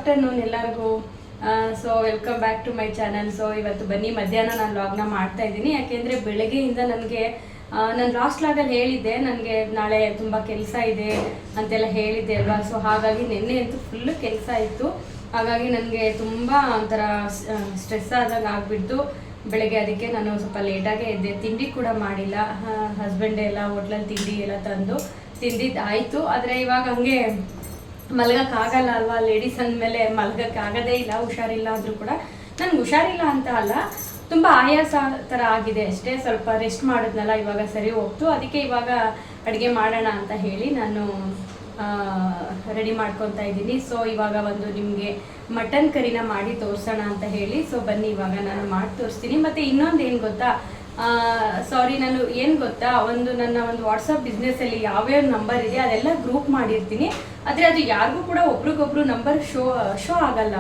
Afternoon ಎಲ್ಲರಿಗೂ. So welcome back to my channel. So ಇವತ್ತು ಬನ್ನಿ ಮಧ್ಯಾಹ್ನ ನಾನು ವ್ಲಾಗ್ನ ಮಾಡ್ತಾ ಇದ್ದೀನಿ. ಯಾಕೆಂದರೆ ಬೆಳಗ್ಗೆಯಿಂದ ನನಗೆ ನಾನು ಲಾಸ್ಟ್ ವ್ಲಾಗಲ್ಲಿ ಹೇಳಿದ್ದೆ ನನಗೆ ನಾಳೆ ತುಂಬ ಕೆಲಸ ಇದೆ ಅಂತೆಲ್ಲ ಹೇಳಿದ್ದೆ ಅಲ್ವಾ. ಸೊ ಹಾಗಾಗಿ ನಿನ್ನೆ ಅಂತೂ ಫುಲ್ಲು ಕೆಲಸ ಇತ್ತು. ಹಾಗಾಗಿ ನನಗೆ ತುಂಬ ಒಂಥರ ಸ್ಟ್ರೆಸ್ ಆದಾಗ ಆಗಿಬಿಟ್ಟು ಬೆಳಗ್ಗೆ ಅದಕ್ಕೆ ನಾನು ಸ್ವಲ್ಪ ಲೇಟಾಗೇ ಎದ್ದೆ. ತಿಂಡಿ ಕೂಡ ಮಾಡಿಲ್ಲ. ಹಸ್ಬೆಂಡ್ ಎಲ್ಲ ಹೋಟ್ಲಲ್ಲಿ ತಿಂಡಿ ಎಲ್ಲ ತಂದು ತಿಂದಿದ್ದು ಆಯಿತು. ಆದರೆ ಇವಾಗ ಹಂಗೆ ಮಲಗೋಕ್ಕಾಗಲ್ಲ ಅಲ್ವಾ, ಲೇಡೀಸ್ ಅಂದಮೇಲೆ ಮಲಗೋಕ್ಕಾಗೋದೇ ಇಲ್ಲ. ಹುಷಾರಿಲ್ಲ ಅಂದರೂ ಕೂಡ ನನಗೆ ಹುಷಾರಿಲ್ಲ ಅಂತ ಅಲ್ಲ, ತುಂಬ ಆಯಾಸ ಥರ ಆಗಿದೆ ಅಷ್ಟೇ. ಸ್ವಲ್ಪ ರೆಸ್ಟ್ ಮಾಡಿದ್ನಲ್ಲ, ಇವಾಗ ಸರಿ ಹೋಗ್ತು. ಅದಕ್ಕೆ ಇವಾಗ ಅಡುಗೆ ಮಾಡೋಣ ಅಂತ ಹೇಳಿ ನಾನು ರೆಡಿ ಮಾಡ್ಕೊತಾ ಇದ್ದೀನಿ. ಸೊ ಇವಾಗ ಒಂದು ನಿಮಗೆ ಮಟನ್ ಕರಿನ ಮಾಡಿ ತೋರಿಸೋಣ ಅಂತ ಹೇಳಿ. ಸೊ ಬನ್ನಿ ಇವಾಗ ನಾನು ಮಾಡಿ ತೋರಿಸ್ತೀನಿ. ಮತ್ತು ಇನ್ನೊಂದು ಏನು ಗೊತ್ತಾ, ಸಾರಿ, ನಾನು ಏನು ಗೊತ್ತಾ, ನನ್ನ ಒಂದು ವಾಟ್ಸಪ್ ಬಿಸ್ನೆಸ್ಸಲ್ಲಿ ಯಾವ್ಯಾವ ನಂಬರ್ ಇದೆ ಅದೆಲ್ಲ ಗ್ರೂಪ್ ಮಾಡಿರ್ತೀನಿ. ಆದರೆ ಅದು ಯಾರಿಗೂ ಕೂಡ ಒಬ್ರಿಗೊಬ್ರು ನಂಬರ್ ಶೋ ಆಗಲ್ಲ,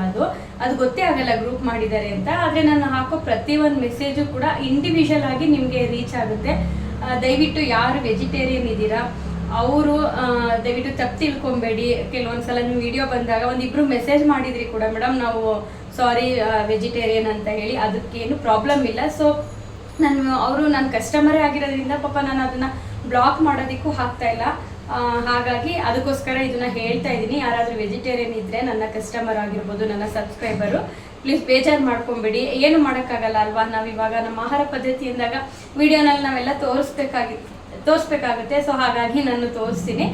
ಅದು ಗೊತ್ತೇ ಆಗಲ್ಲ ಗ್ರೂಪ್ ಮಾಡಿದ್ದಾರೆ ಅಂತ. ಆದರೆ ನಾನು ಹಾಕೋ ಪ್ರತಿಯೊಂದು ಮೆಸೇಜು ಕೂಡ ಇಂಡಿವಿಜುವಲ್ ಆಗಿ ನಿಮಗೆ ರೀಚ್ ಆಗುತ್ತೆ. ದಯವಿಟ್ಟು ಯಾರು ವೆಜಿಟೇರಿಯನ್ ಇದ್ದೀರಾ ಅವರು ದಯವಿಟ್ಟು ತಪ್ಪು ತಿಳ್ಕೊಬೇಡಿ. ಕೆಲವೊಂದ್ಸಲ ನೀವು ವಿಡಿಯೋ ಬಂದಾಗ ಒಂದಿಬ್ರು ಮೆಸೇಜ್ ಮಾಡಿದ್ರಿ ಕೂಡ, ಮೇಡಮ್ ನಾವು ಸಾರಿ ವೆಜಿಟೇರಿಯನ್ ಅಂತ ಹೇಳಿ. ಅದಕ್ಕೇನು ಪ್ರಾಬ್ಲಮ್ ಇಲ್ಲ. ಸೊ ಅವರು ನನ್ನ ಕಸ್ಟಮರೇ ಆಗಿರೋದ್ರಿಂದ ಪಾಪ ನಾನು ಅದನ್ನು ಬ್ಲಾಕ್ ಮಾಡೋದಕ್ಕೂ ಆಗ್ತಾ ಇಲ್ಲ. ಹಾಗಾಗಿ ಅದಕ್ಕೋಸ್ಕರ ಇದನ್ನ ಹೇಳ್ತಾ ಇದ್ದೀನಿ. ಯಾರಾದರೂ ವೆಜಿಟೇರಿಯನ್ ಇದ್ದರೆ ನನ್ನ ಕಸ್ಟಮರ್ ಆಗಿರ್ಬೋದು, ನನ್ನ ಸಬ್ಸ್ಕ್ರೈಬರು, ಪ್ಲೀಸ್ ಬೇಜಾರು ಮಾಡ್ಕೊಬೇಡಿ. ಏನು ಮಾಡೋಕ್ಕಾಗಲ್ಲ ಅಲ್ವಾ. ನಾವಿವಾಗ ನಮ್ಮ ಆಹಾರ ಪದ್ಧತಿ ಅಂದಾಗ ವಿಡಿಯೋನಲ್ಲಿ ನಾವೆಲ್ಲ ತೋರಿಸ್ಬೇಕಾಗುತ್ತೆ. ಸೊ ಹಾಗಾಗಿ ನಾನು ತೋರಿಸ್ತೀನಿ.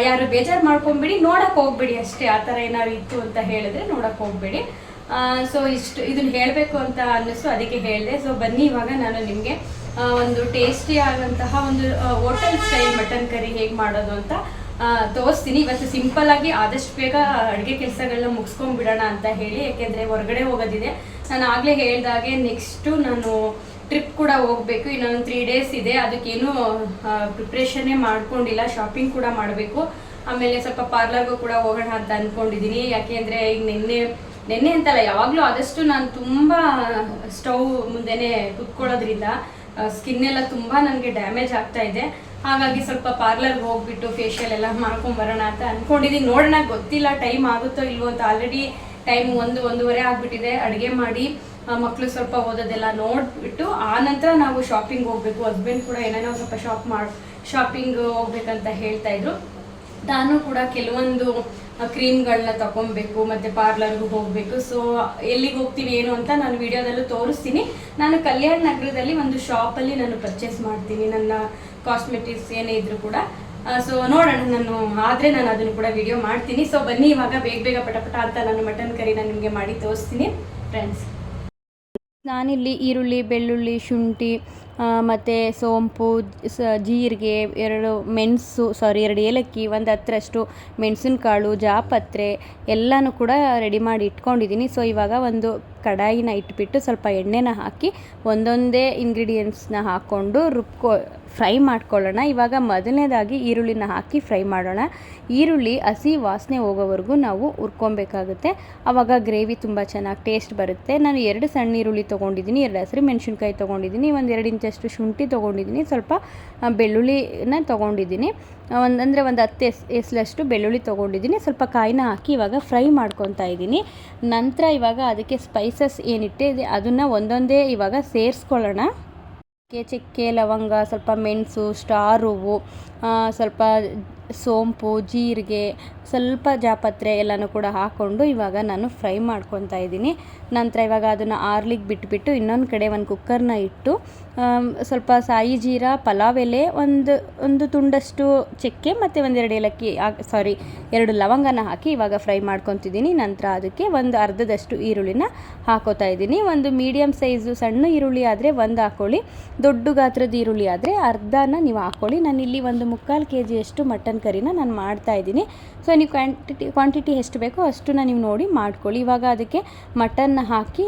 ಯಾರು ಬೇಜಾರು ಮಾಡ್ಕೊಬೇಡಿ, ನೋಡೋಕೆ ಹೋಗ್ಬೇಡಿ ಅಷ್ಟೇ. ಆ ಥರ ಏನಾದ್ರು ಇತ್ತು ಅಂತ ಹೇಳಿದ್ರೆ ನೋಡೋಕೆ ಹೋಗ್ಬೇಡಿ. ಸೊ ಇದನ್ನ ಹೇಳಬೇಕು ಅಂತ ಅನ್ನಿಸ್ತು, ಅದಕ್ಕೆ ಹೇಳಿದೆ. ಸೊ ಬನ್ನಿ ಇವಾಗ ನಾನು ನಿಮಗೆ ಒಂದು ಟೇಸ್ಟಿ ಆದಂತಹ ಒಂದು ಹೋಟೆಲ್ ಸ್ಟೈಲ್ ಮಟನ್ ಕರಿ ಹೇಗೆ ಮಾಡೋದು ಅಂತ ತೋರಿಸ್ತೀನಿ. ಇವತ್ತು ಸಿಂಪಲ್ಲಾಗಿ ಆದಷ್ಟು ಬೇಗ ಅಡುಗೆ ಕೆಲಸಗಳನ್ನ ಮುಗಿಸ್ಕೊಂಡ್ಬಿಡೋಣ ಅಂತ ಹೇಳಿ. ಯಾಕೆಂದರೆ ಹೊರಗಡೆ ಹೋಗೋದಿದೆ. ನಾನು ಆಗಲೇ ಹೇಳಿದಾಗೆ ನೆಕ್ಸ್ಟು ನಾನು ಟ್ರಿಪ್ ಕೂಡ ಹೋಗಬೇಕು. ಇನ್ನೊಂದು 3 days ಇದೆ. ಅದಕ್ಕೇನು ಪ್ರಿಪ್ರೇಷನ್ನೇ ಮಾಡ್ಕೊಂಡಿಲ್ಲ. ಶಾಪಿಂಗ್ ಕೂಡ ಮಾಡಬೇಕು. ಆಮೇಲೆ ಸ್ವಲ್ಪ ಪಾರ್ಲರ್ಗೂ ಕೂಡ ಹೋಗೋಣ ಅಂತ ಅಂದ್ಕೊಂಡಿದ್ದೀನಿ. ಯಾಕೆಂದರೆ ಈಗ ನೆನ್ನೆ ಅಂತಲ್ಲ, ಯಾವಾಗಲೂ ಆದಷ್ಟು ನಾನು ತುಂಬ ಸ್ಟವ್ ಮುಂದೆನೇ ಕುತ್ಕೊಳ್ಳೋದ್ರಿಂದ ಸ್ಕಿನ್ನೆಲ್ಲ ತುಂಬ ನನಗೆ ಡ್ಯಾಮೇಜ್ ಆಗ್ತಾ ಇದೆ. ಹಾಗಾಗಿ ಸ್ವಲ್ಪ ಪಾರ್ಲರ್ಗೆ ಹೋಗ್ಬಿಟ್ಟು ಫೇಶಿಯಲ್ ಎಲ್ಲ ಮಾಡ್ಕೊಂಬರೋಣ ಅಂತ ಅಂದ್ಕೊಂಡಿದ್ದೀನಿ. ನೋಡೋಣ, ಗೊತ್ತಿಲ್ಲ ಟೈಮ್ ಆಗುತ್ತೋ ಇಲ್ವೋ ಅಂತ. ಆಲ್ರೆಡಿ ಟೈಮ್ 1-1:30 ಆಗಿಬಿಟ್ಟಿದೆ. ಅಡುಗೆ ಮಾಡಿ ಮಕ್ಕಳು ಸ್ವಲ್ಪ ಓದೋದೆಲ್ಲ ನೋಡಿಬಿಟ್ಟು ಆನಂತರ ನಾವು ಶಾಪಿಂಗ್ ಹೋಗಬೇಕು. ಹಸ್ಬೆಂಡ್ ಕೂಡ ಏನೇನೋ ಸ್ವಲ್ಪ ಶಾಪಿಂಗ್ ಹೋಗ್ಬೇಕಂತ ಹೇಳ್ತಾಯಿದ್ರು. ನಾನು ಕೂಡ ಕೆಲವೊಂದು ಕ್ರೀಮ್ಗಳನ್ನ ತಗೊಬೇಕು ಮತ್ತು ಪಾರ್ಲರ್ಗೂ ಹೋಗಬೇಕು. ಸೊ ಎಲ್ಲಿಗೆ ಹೋಗ್ತೀನಿ ಏನು ಅಂತ ನಾನು ವಿಡಿಯೋದಲ್ಲೂ ತೋರಿಸ್ತೀನಿ. ನಾನು ಕಲ್ಯಾಣ ನಗರದಲ್ಲಿ ಒಂದು ಶಾಪಲ್ಲಿ ನಾನು ಪರ್ಚೇಸ್ ಮಾಡ್ತೀನಿ ನನ್ನ ಕಾಸ್ಮೆಟಿಕ್ಸ್ ಏನೇ ಇದ್ರೂ ಕೂಡ. ಸೊ ನೋಡೋಣ, ನಾನು ಅದನ್ನು ಕೂಡ ವಿಡಿಯೋ ಮಾಡ್ತೀನಿ. ಸೊ ಬನ್ನಿ ಇವಾಗ ಬೇಗ ಪಟಪಟ ಅಂತ ನಾನು ಮಟನ್ ಕರಿನ ನಿಮಗೆ ಮಾಡಿ ತೋರಿಸ್ತೀನಿ ಫ್ರೆಂಡ್ಸ್. ನಾನಿಲ್ಲಿ ಈರುಳ್ಳಿ, ಬೆಳ್ಳುಳ್ಳಿ, ಶುಂಠಿ ಮತ್ತು ಸೋಂಪು, ಜೀರಿಗೆ, 2 ಏಲಕ್ಕಿ, 1 10 ಮೆಣಸಿನಕಾಳು, ಜಾಪತ್ರೆ ಎಲ್ಲನೂ ಕೂಡ ರೆಡಿ ಮಾಡಿ ಇಟ್ಕೊಂಡಿದ್ದೀನಿ. ಸೊ ಇವಾಗ ಒಂದು ಕಡಾಯಿನ ಇಟ್ಬಿಟ್ಟು ಸ್ವಲ್ಪ ಎಣ್ಣೆನ ಹಾಕಿ ಒಂದೊಂದೇ ಇಂಗ್ರೀಡಿಯೆಂಟ್ಸ್ನ ಹಾಕ್ಕೊಂಡು ಫ್ರೈ ಮಾಡ್ಕೊಳ್ಳೋಣ. ಇವಾಗ ಮೊದಲನೇದಾಗಿ ಈರುಳ್ಳಿನ ಹಾಕಿ ಫ್ರೈ ಮಾಡೋಣ. ಈರುಳ್ಳಿ ಹಸಿ ವಾಸನೆ ಹೋಗೋವರೆಗೂ ನಾವು ಹುರ್ಕೊಬೇಕಾಗುತ್ತೆ. ಆವಾಗ ಗ್ರೇವಿ ತುಂಬ ಚೆನ್ನಾಗಿ ಟೇಸ್ಟ್ ಬರುತ್ತೆ. ನಾನು 2 ಸಣ್ಣ ಈರುಳ್ಳಿ ತೊಗೊಂಡಿದ್ದೀನಿ, 2 ಹಸಿಮೆಣಸಿನ್ಕಾಯಿ ತೊಗೊಂಡಿದ್ದೀನಿ, 1 ಇಂಚಷ್ಟು ಶುಂಠಿ ತೊಗೊಂಡಿದ್ದೀನಿ, ಸ್ವಲ್ಪ ಬೆಳ್ಳುಳ್ಳಿನ ತೊಗೊಂಡಿದ್ದೀನಿ, ಒಂದು 10 ಎಸ್ಲಷ್ಟು ಬೆಳ್ಳುಳ್ಳಿ ತೊಗೊಂಡಿದ್ದೀನಿ. ಸ್ವಲ್ಪ ಕಾಯಿನ ಹಾಕಿ ಇವಾಗ ಫ್ರೈ ಮಾಡ್ಕೊತಾ ಇದ್ದೀನಿ. ನಂತರ ಇವಾಗ ಅದಕ್ಕೆ ಸ್ಪೈಸಸ್ ಏನಿಟ್ಟಿದೆ ಅದನ್ನು ಒಂದೊಂದೇ ಇವಾಗ ಸೇರಿಸ್ಕೊಳ್ಳೋಣ. ಚಕ್ಕೆ, ಲವಂಗ, ಸ್ವಲ್ಪ ಮೆಣಸು, ಸ್ಟಾರ್ ಹೂವು, ಸ್ವಲ್ಪ ಸೋಂಪು, ಜೀರಿಗೆ, ಸ್ವಲ್ಪ ಜಾಪತ್ರೆ ಎಲ್ಲನೂ ಕೂಡ ಹಾಕ್ಕೊಂಡು ಇವಾಗ ನಾನು ಫ್ರೈ ಮಾಡ್ಕೊತಾ ಇದ್ದೀನಿ. ನಂತರ ಇವಾಗ ಅದನ್ನು ಆರ್ಲಿಕ್ಕೆ ಬಿಟ್ಬಿಟ್ಟು ಇನ್ನೊಂದು ಕಡೆ ಒಂದು ಕುಕ್ಕರ್ನ ಇಟ್ಟು ಸ್ವಲ್ಪ ಸಾಯಿ ಜೀರಾ, ಪಲಾವ್ ಎಲೆ, ಒಂದು ತುಂಡಷ್ಟು ಚಕ್ಕೆ ಮತ್ತು 2 ಏಲಕ್ಕಿ 2 ಲವಂಗನ ಹಾಕಿ ಇವಾಗ ಫ್ರೈ ಮಾಡ್ಕೊತಿದ್ದೀನಿ. ನಂತರ ಅದಕ್ಕೆ ಒಂದು ಅರ್ಧದಷ್ಟು ಈರುಳ್ಳಿನ ಹಾಕೋತಾ ಇದ್ದೀನಿ. ಒಂದು ಮೀಡಿಯಮ್ ಸೈಜು ಸಣ್ಣ ಈರುಳ್ಳಿ ಆದರೆ 1 ಹಾಕ್ಕೊಳ್ಳಿ, ದೊಡ್ಡ ಗಾತ್ರದ ಈರುಳ್ಳಿ ಆದರೆ ಅರ್ಧನ ನೀವು ಹಾಕ್ಕೊಳ್ಳಿ. ನಾನಿಲ್ಲಿ 1/4 kg ಮಟನ್ ಕರಿನ ನಾನು ಮಾಡ್ತಾಯಿದ್ದೀನಿ. ಸೊ ನೀವು ಕ್ವಾಂಟಿಟಿ ಎಷ್ಟು ಬೇಕೋ ಅಷ್ಟನ್ನ ನೀವು ನೋಡಿ ಮಾಡ್ಕೊಳ್ಳಿ. ಇವಾಗ ಅದಕ್ಕೆ ಮಟನ್ನ ಹಾಕಿ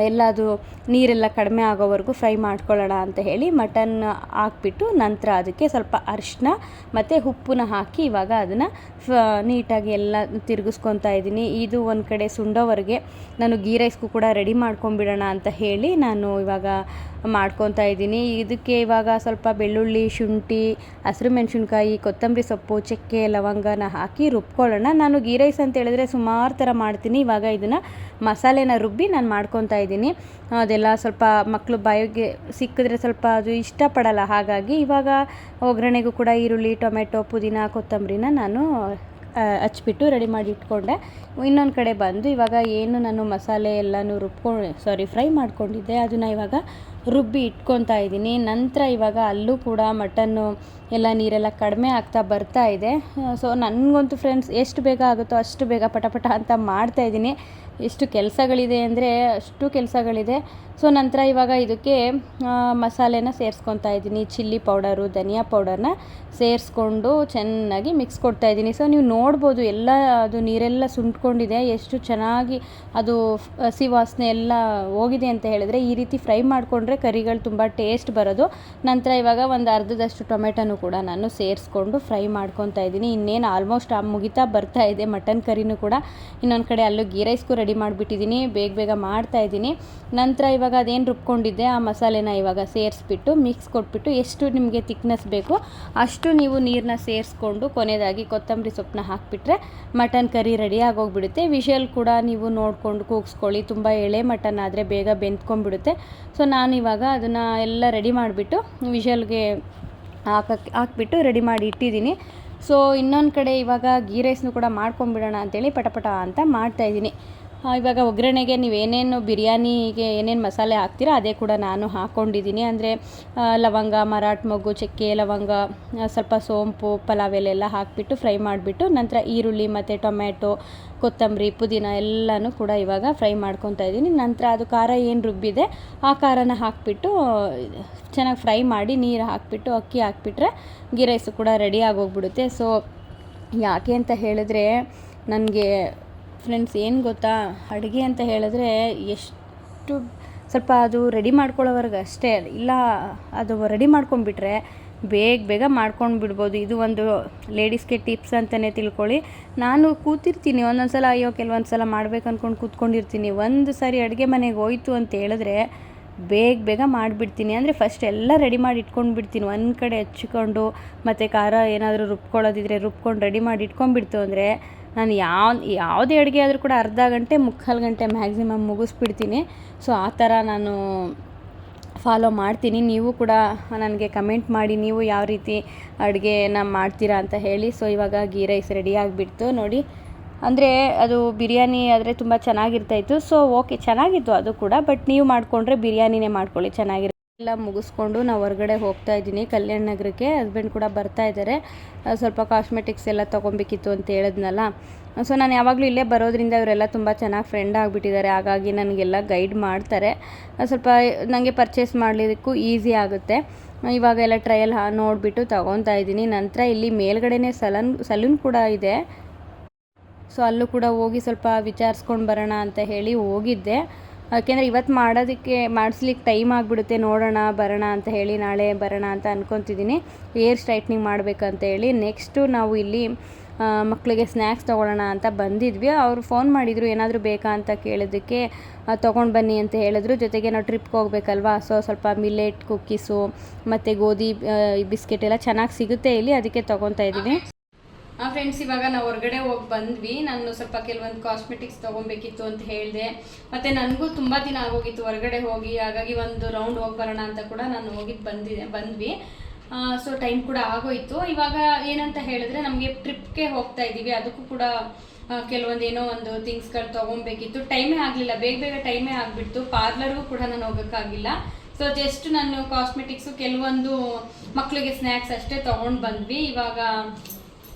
ಎಲ್ಲ ಅದು ನೀರೆಲ್ಲ ಕಡಿಮೆ ಆಗೋವರೆಗೂ ಫ್ರೈ ಮಾಡ್ಕೊಳ್ಳೋಣ ಅಂತ ಹೇಳಿ ಮಟನ್ ಹಾಕ್ಬಿಟ್ಟು ನಂತರ ಅದಕ್ಕೆ ಸ್ವಲ್ಪ ಅರಿಶಿನ ಮತ್ತು ಉಪ್ಪನ್ನ ಹಾಕಿ ಇವಾಗ ಅದನ್ನು ನೀಟಾಗಿ ಎಲ್ಲ ತಿರುಗಿಸ್ಕೊತಾ ಇದ್ದೀನಿ. ಇದು ಒಂದು ಕಡೆ ಸುಂಡೋವರೆಗೆ ನಾನು ಗೀ ರೈಸ್ಗೂ ಕೂಡ ರೆಡಿ ಮಾಡ್ಕೊಂಬಿಡೋಣ ಅಂತ ಹೇಳಿ ನಾನು ಇವಾಗ ಮಾಡ್ಕೊತಾ ಇದ್ದೀನಿ. ಇದಕ್ಕೆ ಇವಾಗ ಸ್ವಲ್ಪ ಬೆಳ್ಳುಳ್ಳಿ, ಶುಂಠಿ, ಹಸಿರು ಮೆಣಸಿನ್ಕಾಯಿ, ಕೊತ್ತಂಬರಿ ಸೊಪ್ಪು, ಚಕ್ಕೆ, ಲವಂಗನ ಹಾಕಿ ರುಬ್ಕೊಳ್ಳೋಣ. ನಾನು ಗೀ ರೈಸ್ ಅಂತ ಹೇಳಿದ್ರೆ ಸುಮಾರು ಥರ ಮಾಡ್ತೀನಿ. ಇವಾಗ ಇದನ್ನು ಮಸಾಲೆನ ರುಬ್ಬಿ ನಾನು ಮಾಡ್ಕೊತಾ ಇದ್ದೀನಿ. ಅದೆಲ್ಲ ಸ್ವಲ್ಪ ಮಕ್ಕಳು ಬಾಯಿಗೆ ಸಿಕ್ಕಿದ್ರೆ ಸ್ವಲ್ಪ ಅದು ಇಷ್ಟಪಡಲ್ಲ, ಹಾಗಾಗಿ ಇವಾಗ ಒಗ್ಗರಣೆಗೂ ಕೂಡ ಈರುಳ್ಳಿ, ಟೊಮೆಟೊ, ಪುದೀನ, ಕೊತ್ತಂಬರಿನ ನಾನು ಹಚ್ಬಿಟ್ಟು ರೆಡಿ ಮಾಡಿ ಇಟ್ಕೊಂಡೆ. ಇನ್ನೊಂದು ಕಡೆ ಬಂದು ಇವಾಗ ಏನು ನಾನು ಮಸಾಲೆ ಎಲ್ಲನೂ ಫ್ರೈ ಮಾಡ್ಕೊಂಡಿದ್ದೆ ಅದನ್ನು ಇವಾಗ ರುಬ್ಬಿ ಇಟ್ಕೊತಾ ಇದ್ದೀನಿ. ನಂತರ ಇವಾಗ ಅಲ್ಲೂ ಕೂಡ ಮಟನ್ನು ಎಲ್ಲ ನೀರೆಲ್ಲ ಕಡಿಮೆ ಆಗ್ತಾ ಬರ್ತಾ ಇದೆ. ಸೊ ನನಗಂತೂ ಫ್ರೆಂಡ್ಸ್ ಎಷ್ಟು ಬೇಗ ಆಗುತ್ತೋ ಅಷ್ಟು ಬೇಗ ಪಟ ಅಂತ ಮಾಡ್ತಾಯಿದ್ದೀನಿ. ಎಷ್ಟು ಕೆಲಸಗಳಿದೆ ಅಂದರೆ ಅಷ್ಟು ಕೆಲಸಗಳಿದೆ. ಸೊ ನಂತರ ಇವಾಗ ಇದಕ್ಕೆ ಮಸಾಲೆನ ಸೇರಿಸ್ಕೊತಾ ಇದ್ದೀನಿ. ಚಿಲ್ಲಿ ಪೌಡರು, ಧನಿಯಾ ಪೌಡರ್ನ ಸೇರಿಸ್ಕೊಂಡು ಚೆನ್ನಾಗಿ ಮಿಕ್ಸ್ ಕೊಡ್ತಾಯಿದ್ದೀನಿ. ಸೊ ನೀವು ನೋಡ್ಬೋದು ಎಲ್ಲ ಅದು ನೀರೆಲ್ಲ ಸುಂಟ್ಕೊಂಡಿದೆ, ಎಷ್ಟು ಚೆನ್ನಾಗಿ ಅದು ಹಸಿ ವಾಸನೆ ಎಲ್ಲ ಹೋಗಿದೆ ಅಂತ ಹೇಳಿದ್ರೆ ಈ ರೀತಿ ಫ್ರೈ ಮಾಡಿಕೊಂಡ್ರೆ ಕರಿಗಳು ತುಂಬ ಟೇಸ್ಟ್ ಬರೋದು. ನಂತರ ಇವಾಗ ಒಂದು ಅರ್ಧದಷ್ಟು ಟೊಮೆಟೊನೂ ಕೂಡ ನಾನು ಸೇರಿಸ್ಕೊಂಡು ಫ್ರೈ ಮಾಡ್ಕೊತಾ ಇದ್ದೀನಿ. ಇನ್ನೇನು ಆಲ್ಮೋಸ್ಟ್ ಮುಗಿತಾ ಬರ್ತಾ ಇದೆ ಮಟನ್ ಕರಿನೂ ಕೂಡ. ಇನ್ನೊಂದು ಕಡೆ ಅಲ್ಲೂ ಗೀ ರೈಸ್ಗೂ ರೆಡಿ ಮಾಡಿಬಿಟ್ಟಿದ್ದೀನಿ, ಬೇಗ ಮಾಡ್ತಾಯಿದ್ದೀನಿ. ನಂತರ ಇವಾಗ ಅದೇನು ರುಬ್ಕೊಂಡಿದ್ದೆ ಆ ಮಸಾಲೆನ ಇವಾಗ ಸೇರಿಸ್ಬಿಟ್ಟು ಮಿಕ್ಸ್ ಕೊಟ್ಬಿಟ್ಟು ಎಷ್ಟು ನಿಮಗೆ ತಿಕ್ನೆಸ್ ಬೇಕು ಅಷ್ಟು ನೀವು ನೀರನ್ನ ಸೇರಿಸ್ಕೊಂಡು ಕೊನೆಯದಾಗಿ ಕೊತ್ತಂಬರಿ ಸೊಪ್ಪನ್ನ ಹಾಕಿಬಿಟ್ರೆ ಮಟನ್ ಕರಿ ರೆಡಿ ಆಗೋಗ್ಬಿಡುತ್ತೆ. ವಿಷಲ್ ಕೂಡ ನೀವು ನೋಡಿಕೊಂಡು ಕೂಗಿಸ್ಕೊಳ್ಳಿ, ತುಂಬ ಎಳೆ ಮಟನ್ ಆದರೆ ಬೇಗ ಬೆಂದ್ಕೊಂಡ್ಬಿಡುತ್ತೆ. ಸೊ ನಾನಿವಾಗ ಅದನ್ನು ಎಲ್ಲ ರೆಡಿ ಮಾಡಿಬಿಟ್ಟು ವಿಷಲ್ಗೆ ಹಾಕ್ಬಿಟ್ಟು ರೆಡಿ ಮಾಡಿ ಇಟ್ಟಿದ್ದೀನಿ. ಸೊ ಇನ್ನೊಂದು ಕಡೆ ಇವಾಗ ಗೀ ರೈಸ್ನು ಕೂಡ ಮಾಡ್ಕೊಂಬಿಡೋಣ ಅಂತೇಳಿ ಪಟ ಅಂತ ಮಾಡ್ತಾಯಿದ್ದೀನಿ. ಇವಾಗ ಒಗ್ಗರಣೆಗೆ ನೀವೇನೇನು ಬಿರಿಯಾನಿಗೆ ಏನೇನು ಮಸಾಲೆ ಹಾಕ್ತೀರೋ ಅದೇ ಕೂಡ ನಾನು ಹಾಕ್ಕೊಂಡಿದ್ದೀನಿ. ಅಂದರೆ ಲವಂಗ, ಮರಾಠ ಮೊಗ್ಗು, ಚಕ್ಕೆ, ಲವಂಗ, ಸ್ವಲ್ಪ ಸೋಂಪು, ಪಲಾವ್ ಎಲೆಲ್ಲ ಹಾಕಿಬಿಟ್ಟು ಫ್ರೈ ಮಾಡಿಬಿಟ್ಟು ನಂತರ ಈರುಳ್ಳಿ ಮತ್ತು ಟೊಮೆಟೊ, ಕೊತ್ತಂಬರಿ, ಪುದೀನ ಎಲ್ಲನೂ ಕೂಡ ಇವಾಗ ಫ್ರೈ ಮಾಡ್ಕೊತಾ ಇದ್ದೀನಿ. ನಂತರ ಅದು ಖಾರ ಏನು ರುಬ್ಬಿದೆ ಆ ಖಾರನ ಹಾಕಿಬಿಟ್ಟು ಚೆನ್ನಾಗಿ ಫ್ರೈ ಮಾಡಿ ನೀರು ಹಾಕಿಬಿಟ್ಟು ಅಕ್ಕಿ ಹಾಕಿಬಿಟ್ರೆ ಗೀ ರೈಸು ಕೂಡ ರೆಡಿ ಆಗೋಗ್ಬಿಡುತ್ತೆ. ಸೊ ಯಾಕೆ ಅಂತ ಹೇಳಿದ್ರೆ ನನಗೆ ಫ್ರೆಂಡ್ಸ್ ಏನು ಗೊತ್ತಾ, ಅಡುಗೆ ಅಂತ ಹೇಳಿದ್ರೆ ಎಷ್ಟು ಸ್ವಲ್ಪ ಅದು ರೆಡಿ ಮಾಡ್ಕೊಳ್ಳೋವರೆಗೆ ಅಷ್ಟೇ, ಇಲ್ಲ ಅದು ರೆಡಿ ಮಾಡ್ಕೊಂಡ್ಬಿಟ್ರೆ ಬೇಗ ಮಾಡ್ಕೊಂಡು ಬಿಡ್ಬೋದು. ಇದು ಒಂದು ಲೇಡೀಸ್ಗೆ ಟಿಪ್ಸ್ ಅಂತಲೇ ತಿಳ್ಕೊಳ್ಳಿ. ನಾನು ಕೂತಿರ್ತೀನಿ ಒಂದೊಂದು ಸಲ, ಕೆಲವೊಂದು ಸಲ ಮಾಡ್ಬೇಕು ಅಂದ್ಕೊಂಡು ಕೂತ್ಕೊಂಡಿರ್ತೀನಿ. ಒಂದು ಸಾರಿ ಅಡುಗೆ ಮನೆಗೆ ಹೋಯ್ತು ಅಂತ ಹೇಳಿದ್ರೆ ಬೇಗ ಮಾಡಿಬಿಡ್ತೀನಿ. ಅಂದರೆ ಫಸ್ಟ್ ಎಲ್ಲ ರೆಡಿ ಮಾಡಿ ಇಟ್ಕೊಂಡು ಬಿಡ್ತೀನಿ, ಒಂದು ಕಡೆ ಹಚ್ಕೊಂಡು ಮತ್ತು ಖಾರ ಏನಾದರೂ ರುಬ್ಕೊಳ್ಳೋದಿದ್ರೆ ರುಬ್ಕೊಂಡು ರೆಡಿ ಮಾಡಿ ಇಟ್ಕೊಂಡ್ಬಿಡ್ತು ಅಂದರೆ ನಾನು ಯಾವುದೇ ಅಡುಗೆ ಆದರೂ ಕೂಡ ಅರ್ಧ ಗಂಟೆ, ಮುಕ್ಕಾಲು ಗಂಟೆ ಮ್ಯಾಕ್ಸಿಮಮ್ ಮುಗಿಸ್ಬಿಡ್ತೀನಿ. ಸೊ ಆ ಥರ ನಾನು ಫಾಲೋ ಮಾಡ್ತೀನಿ. ನೀವು ಕೂಡ ನನಗೆ ಕಮೆಂಟ್ ಮಾಡಿ ನೀವು ಯಾವ ರೀತಿ ಅಡುಗೆನ ಮಾಡ್ತೀರಾ ಅಂತ ಹೇಳಿ. ಸೊ ಇವಾಗ ಗೀ ರೈಸ್ ರೆಡಿ ಆಗಿಬಿಡ್ತು ನೋಡಿ. ಅಂದರೆ ಅದು ಬಿರಿಯಾನಿ ಆದರೆ ತುಂಬ ಚೆನ್ನಾಗಿರ್ತಾಯಿತ್ತು. ಸೊ ಓಕೆ, ಚೆನ್ನಾಗಿತ್ತು ಅದು ಕೂಡ, ಬಟ್ ನೀವು ಮಾಡಿಕೊಂಡ್ರೆ ಬಿರಿಯಾನಿನೇ ಮಾಡ್ಕೊಳ್ಳಿ, ಚೆನ್ನಾಗಿರುತ್ತೆ. ಎಲ್ಲ ಮುಗಿಸ್ಕೊಂಡು ನಾವು ಹೊರಗಡೆ ಹೋಗ್ತಾ ಇದ್ದೀನಿ ಕಲ್ಯಾಣ ನಗರಕ್ಕೆ. ಹಸ್ಬೆಂಡ್ ಕೂಡ ಬರ್ತಾ ಇದ್ದಾರೆ. ಸ್ವಲ್ಪ ಕಾಸ್ಮೆಟಿಕ್ಸ್ ಎಲ್ಲ ತೊಗೊಬೇಕಿತ್ತು ಅಂತ ಹೇಳಿದ್ನಲ್ಲ. ಸೊ ನಾನು ಯಾವಾಗಲೂ ಇಲ್ಲೇ ಬರೋದ್ರಿಂದ ಇವರೆಲ್ಲ ತುಂಬ ಚೆನ್ನಾಗಿ ಫ್ರೆಂಡ್ ಆಗಿಬಿಟ್ಟಿದ್ದಾರೆ. ಹಾಗಾಗಿ ನನಗೆಲ್ಲ ಗೈಡ್ ಮಾಡ್ತಾರೆ. ಸ್ವಲ್ಪ ನನಗೆ ಪರ್ಚೇಸ್ ಮಾಡಲಿಕ್ಕೂ ಈಸಿ ಆಗುತ್ತೆ. ಇವಾಗ ಎಲ್ಲ ಟ್ರಯಲ್ ನೋಡಿಬಿಟ್ಟು ತೊಗೊತಾ ಇದ್ದೀನಿ. ನಂತರ ಇಲ್ಲಿ ಮೇಲ್ಗಡೆನೇ ಸಲೂನ್ ಕೂಡ ಇದೆ. ಸೊ ಅಲ್ಲೂ ಕೂಡ ಹೋಗಿ ಸ್ವಲ್ಪ ವಿಚಾರಿಸ್ಕೊಂಡು ಬರೋಣ ಅಂತ ಹೇಳಿ ಹೋಗಿದ್ದೆ. ಯಾಕೆಂದರೆ ಇವತ್ತು ಮಾಡಿಸ್ಲಿಕ್ಕೆ ಟೈಮ್ ಆಗಿಬಿಡುತ್ತೆ. ಬರೋಣ ಅಂತ ಹೇಳಿ ನಾಳೆ ಬರೋಣ ಅಂತ ಅಂದ್ಕೊತಿದ್ದೀನಿ. ಏರ್ ಸ್ಟ್ರೈಟ್ನಿಂಗ್ ಮಾಡಬೇಕಂತ ಹೇಳಿ. ನೆಕ್ಸ್ಟು ನಾವು ಇಲ್ಲಿ ಮಕ್ಕಳಿಗೆ ಸ್ನ್ಯಾಕ್ಸ್ ತೊಗೊಳ್ಳೋಣ ಅಂತ ಬಂದಿದ್ವಿ. ಅವರು ಫೋನ್ ಮಾಡಿದರು, ಏನಾದರೂ ಬೇಕಾ ಅಂತ ಕೇಳಿದ್ದಕ್ಕೆ ತೊಗೊಂಡು ಬನ್ನಿ ಅಂತ ಹೇಳಿದ್ರು. ಜೊತೆಗೆ ನಾವು ಟ್ರಿಪ್ಗೆ ಹೋಗ್ಬೇಕಲ್ವಾ, ಸೊ ಸ್ವಲ್ಪ ಮಿಲ್ಲೆಟ್ ಕುಕ್ಕೀಸು ಮತ್ತು ಗೋಧಿ ಬಿಸ್ಕೆಟ್ ಎಲ್ಲ ಚೆನ್ನಾಗಿ ಸಿಗುತ್ತೆ ಇಲ್ಲಿ, ಅದಕ್ಕೆ ತೊಗೊತಾ ಇದ್ದೀವಿ. ಫ್ರೆಂಡ್ಸ್, ಇವಾಗ ನಾವು ಹೊರಗಡೆ ಹೋಗಿ ಬಂದ್ವಿ. ನಾನು ಸ್ವಲ್ಪ ಕೆಲವೊಂದು ಕಾಸ್ಮೆಟಿಕ್ಸ್ ತೊಗೊಬೇಕಿತ್ತು ಅಂತ ಹೇಳಿದೆ. ಮತ್ತು ನನಗೂ ತುಂಬ ದಿನ ಆಗೋಗಿತ್ತು ಹೊರಗಡೆ ಹೋಗಿ, ಹಾಗಾಗಿ ಒಂದು ರೌಂಡ್ ಹೋಗಿ ಬರೋಣ ಅಂತ ಕೂಡ ನಾನು ಬಂದ್ವಿ. ಸೊ ಟೈಮ್ ಕೂಡ ಆಗೋಯಿತು. ಇವಾಗ ಏನಂತ ಹೇಳಿದ್ರೆ ನಮಗೆ ಟ್ರಿಪ್ಗೆ ಹೋಗ್ತಾ ಇದ್ದೀವಿ. ಅದಕ್ಕೂ ಕೂಡ ಕೆಲವೊಂದು ಏನೋ ಒಂದು ಥಿಂಗ್ಸ್ಗಳು ತೊಗೊಬೇಕಿತ್ತು. ಟೈಮೇ ಆಗಲಿಲ್ಲ, ಬೇಗ ಟೈಮೇ ಆಗಿಬಿಡ್ತು. ಪಾರ್ಲರ್ಗೂ ಕೂಡ ನಾನು ಹೋಗೋಕ್ಕಾಗಿಲ್ಲ. ಸೊ ಜಸ್ಟ್ ನಾನು ಕಾಸ್ಮೆಟಿಕ್ಸು, ಕೆಲವೊಂದು ಮಕ್ಕಳಿಗೆ ಸ್ನ್ಯಾಕ್ಸ್ ಅಷ್ಟೇ ತೊಗೊಂಡು ಬಂದ್ವಿ. ಇವಾಗ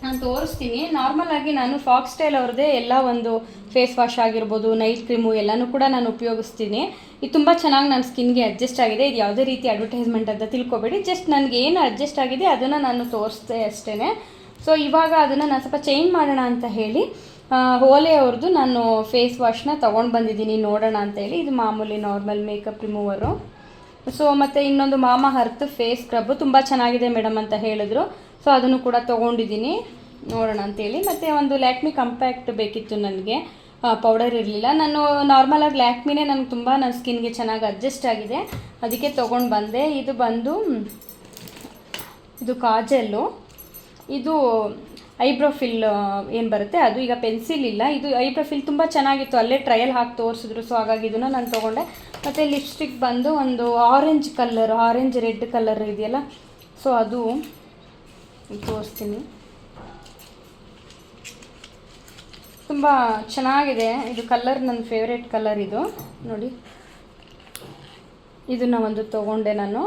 ನಾನು ತೋರಿಸ್ತೀನಿ. ನಾರ್ಮಲ್ ಆಗಿ ನಾನು ಫಾಕ್ಸ್ ಸ್ಟೈಲ್ ಅವ್ರದ್ದೇ ಎಲ್ಲ ಒಂದು ಫೇಸ್ ವಾಶ್ ಆಗಿರ್ಬೋದು, ನೈಟ್ ಕ್ರೀಮು ಎಲ್ಲನೂ ಕೂಡ ನಾನು ಉಪಯೋಗಿಸ್ತೀನಿ. ಇದು ತುಂಬ ಚೆನ್ನಾಗಿ ನನ್ನ ಸ್ಕಿನ್ಗೆ ಅಡ್ಜಸ್ಟ್ ಆಗಿದೆ. ಇದು ಯಾವುದೇ ರೀತಿ ಅಡ್ವರ್ಟೈಸ್ಮೆಂಟ್ ಅಂತ ತಿಳ್ಕೊಬೇಡಿ. ಜಸ್ಟ್ ನನಗೆ ಏನು ಅಡ್ಜಸ್ಟ್ ಆಗಿದೆ ಅದನ್ನು ನಾನು ತೋರಿಸ್ದೆ ಅಷ್ಟೇ. ಸೊ ಇವಾಗ ಅದನ್ನು ನಾನು ಸ್ವಲ್ಪ ಚೇಂಜ್ ಮಾಡೋಣ ಅಂತ ಹೇಳಿ ಓಲೆ ಅವ್ರದ್ದು ನಾನು ಫೇಸ್ ವಾಶ್ನ ತೊಗೊಂಡು ಬಂದಿದ್ದೀನಿ ನೋಡೋಣ ಅಂತೇಳಿ. ಇದು ಮಾಮೂಲಿ ನಾರ್ಮಲ್ ಮೇಕಪ್ ರಿಮೂವರು. ಸೊ ಮತ್ತು ಇನ್ನೊಂದು ಮಾಮಾ ಅರ್ತ್ ಫೇಸ್ ಸ್ಕ್ರಬ್ಬು ತುಂಬ ಚೆನ್ನಾಗಿದೆ ಮೇಡಮ್ ಅಂತ ಹೇಳಿದ್ರು. ಸೊ ಅದನ್ನು ಕೂಡ ತೊಗೊಂಡಿದ್ದೀನಿ ನೋಡೋಣ ಅಂತೇಳಿ. ಮತ್ತು ಒಂದು ಲ್ಯಾಕ್ಮಿ ಕಂಪ್ಯಾಕ್ಟ್ ಬೇಕಿತ್ತು ನನಗೆ, ಪೌಡರ್ ಇರಲಿಲ್ಲ. ನಾನು ನಾರ್ಮಲಾಗಿ ಲ್ಯಾಕ್ಮಿನೇ ನನಗೆ ತುಂಬ ನನ್ನ ಸ್ಕಿನ್ಗೆ ಚೆನ್ನಾಗಿ ಅಡ್ಜಸ್ಟ್ ಆಗಿದೆ, ಅದಕ್ಕೆ ತೊಗೊಂಡು ಬಂದೆ. ಇದು ಬಂದು ಇದು ಕಾಜಲ್ಲು, ಇದು ಐಬ್ರೋ ಫಿಲ್ ಏನು ಬರುತ್ತೆ ಅದು. ಈಗ ಪೆನ್ಸಿಲ್ ಇಲ್ಲ, ಇದು ಐಬ್ರೋ ಫಿಲ್ ತುಂಬ ಚೆನ್ನಾಗಿತ್ತು, ಅಲ್ಲೇ ಟ್ರಯಲ್ ಹಾಕಿ ತೋರಿಸಿದ್ರು. ಸೊ ಹಾಗಾಗಿ ಇದನ್ನು ನಾನು ತೊಗೊಂಡೆ. ಮತ್ತು ಲಿಪ್ಸ್ಟಿಕ್ ಬಂದು ಒಂದು orange colour, orange red colour ಇದೆಯಲ್ಲ, ಸೊ ಅದು ತೋರಿಸ್ತೀನಿ. ತುಂಬ ಚೆನ್ನಾಗಿದೆ ಇದು ಕಲರ್, ನನ್ನ ಫೇವ್ರೇಟ್ ಕಲರ್ ಇದು ನೋಡಿ. ಇದನ್ನು ಒಂದು ತೊಗೊಂಡೆ ನಾನು,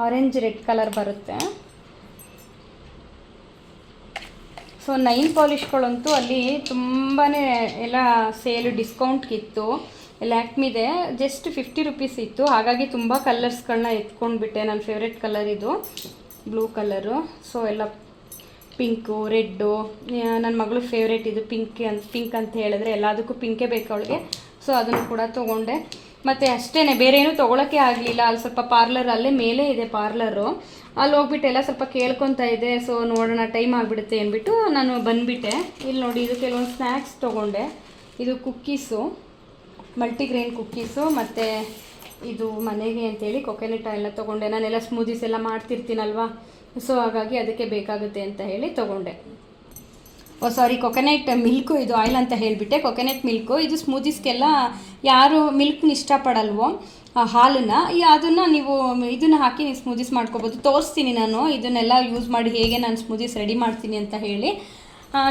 ಆರೆಂಜ್ ರೆಡ್ ಕಲರ್ ಬರುತ್ತೆ. ಸೊ ನೈಲ್ ಪಾಲಿಷ್ಗಳಂತೂ ಅಲ್ಲಿ ತುಂಬಾ ಎಲ್ಲ ಸೇಲು ಡಿಸ್ಕೌಂಟ್ಗಿತ್ತು. ಲ್ಯಾಕ್ಮಿದೆ ಜಸ್ಟ್ 50 ರುಪೀಸ್ ಇತ್ತು, ಹಾಗಾಗಿ ತುಂಬ ಕಲರ್ಸ್ಗಳನ್ನ ಎತ್ಕೊಂಡ್ಬಿಟ್ಟೆ. ನನ್ನ ಫೇವ್ರೆಟ್ ಕಲರ್ ಇದು ಬ್ಲೂ ಕಲರು. ಸೊ ಎಲ್ಲ ಪಿಂಕು, ರೆಡ್ಡು, ನನ್ನ ಮಗಳು ಫೇವ್ರೇಟ್ ಇದು ಪಿಂಕ್ ಅಂತ ಹೇಳಿದ್ರೆ ಎಲ್ಲದಕ್ಕೂ ಪಿಂಕೇ ಬೇಕು ಅವಳಿಗೆ. ಸೊ ಅದನ್ನು ಕೂಡ ತೊಗೊಂಡೆ. ಮತ್ತು ಅಷ್ಟೇ, ಬೇರೆ ಏನೂ ತೊಗೊಳಕ್ಕೆ ಆಗಲಿಲ್ಲ. ಅಲ್ಲಿ ಸ್ವಲ್ಪ ಪಾರ್ಲರ್ ಅಲ್ಲೇ ಮೇಲೆ ಇದೆ ಪಾರ್ಲರು, ಅಲ್ಲಿ ಹೋಗ್ಬಿಟ್ಟು ಎಲ್ಲ ಸ್ವಲ್ಪ ಕೇಳ್ಕೊತಾ ಇದೆ. ಸೊ ನೋಡೋಣ, ಟೈಮ್ ಆಗಿಬಿಡುತ್ತೆ ಅಂದ್ಬಿಟ್ಟು ನಾನು ಬಂದುಬಿಟ್ಟೆ. ಇಲ್ಲಿ ನೋಡಿ, ಇದು ಕೆಲವೊಂದು ಸ್ನ್ಯಾಕ್ಸ್ ತೊಗೊಂಡೆ. ಇದು ಕುಕ್ಕೀಸು, ಮಲ್ಟಿಗ್ರೇನ್ ಕುಕ್ಕೀಸು, ಮತ್ತು ಇದು ಮನೆಗೆ ಅಂತೇಳಿ ಕೊಕೊನೆಟ್ ಆಯಿಲ್ನ ತೊಗೊಂಡೆ. ನಾನೆಲ್ಲ ಸ್ಮೂದೀಸ್ ಎಲ್ಲ ಮಾಡ್ತಿರ್ತೀನಲ್ವ, ಸೊ ಹಾಗಾಗಿ ಅದಕ್ಕೆ ಬೇಕಾಗುತ್ತೆ ಅಂತ ಹೇಳಿ ತೊಗೊಂಡೆ. ಸಾರಿ, ಕೊಕೊನೆಟ್ ಮಿಲ್ಕು, ಇದು ಆಯಿಲ್ ಅಂತ ಹೇಳಿಬಿಟ್ಟೆ. ಕೊಕೊನೆಟ್ ಮಿಲ್ಕು ಇದು ಸ್ಮೂದೀಸ್ಗೆಲ್ಲ ಯಾರು ಮಿಲ್ಕ್ನ ಇಷ್ಟಪಡಲ್ವೋ, ಹಾಲನ್ನು, ಅದನ್ನು ನೀವು ಇದನ್ನು ಹಾಕಿ ನೀವು ಸ್ಮೂದೀಸ್ ಮಾಡ್ಕೋಬೋದು. ತೋರಿಸ್ತೀನಿ ನಾನು ಇದನ್ನೆಲ್ಲ ಯೂಸ್ ಮಾಡಿ ಹೇಗೆ ನಾನು ಸ್ಮೂದೀಸ್ ರೆಡಿ ಮಾಡ್ತೀನಿ ಅಂತ ಹೇಳಿ.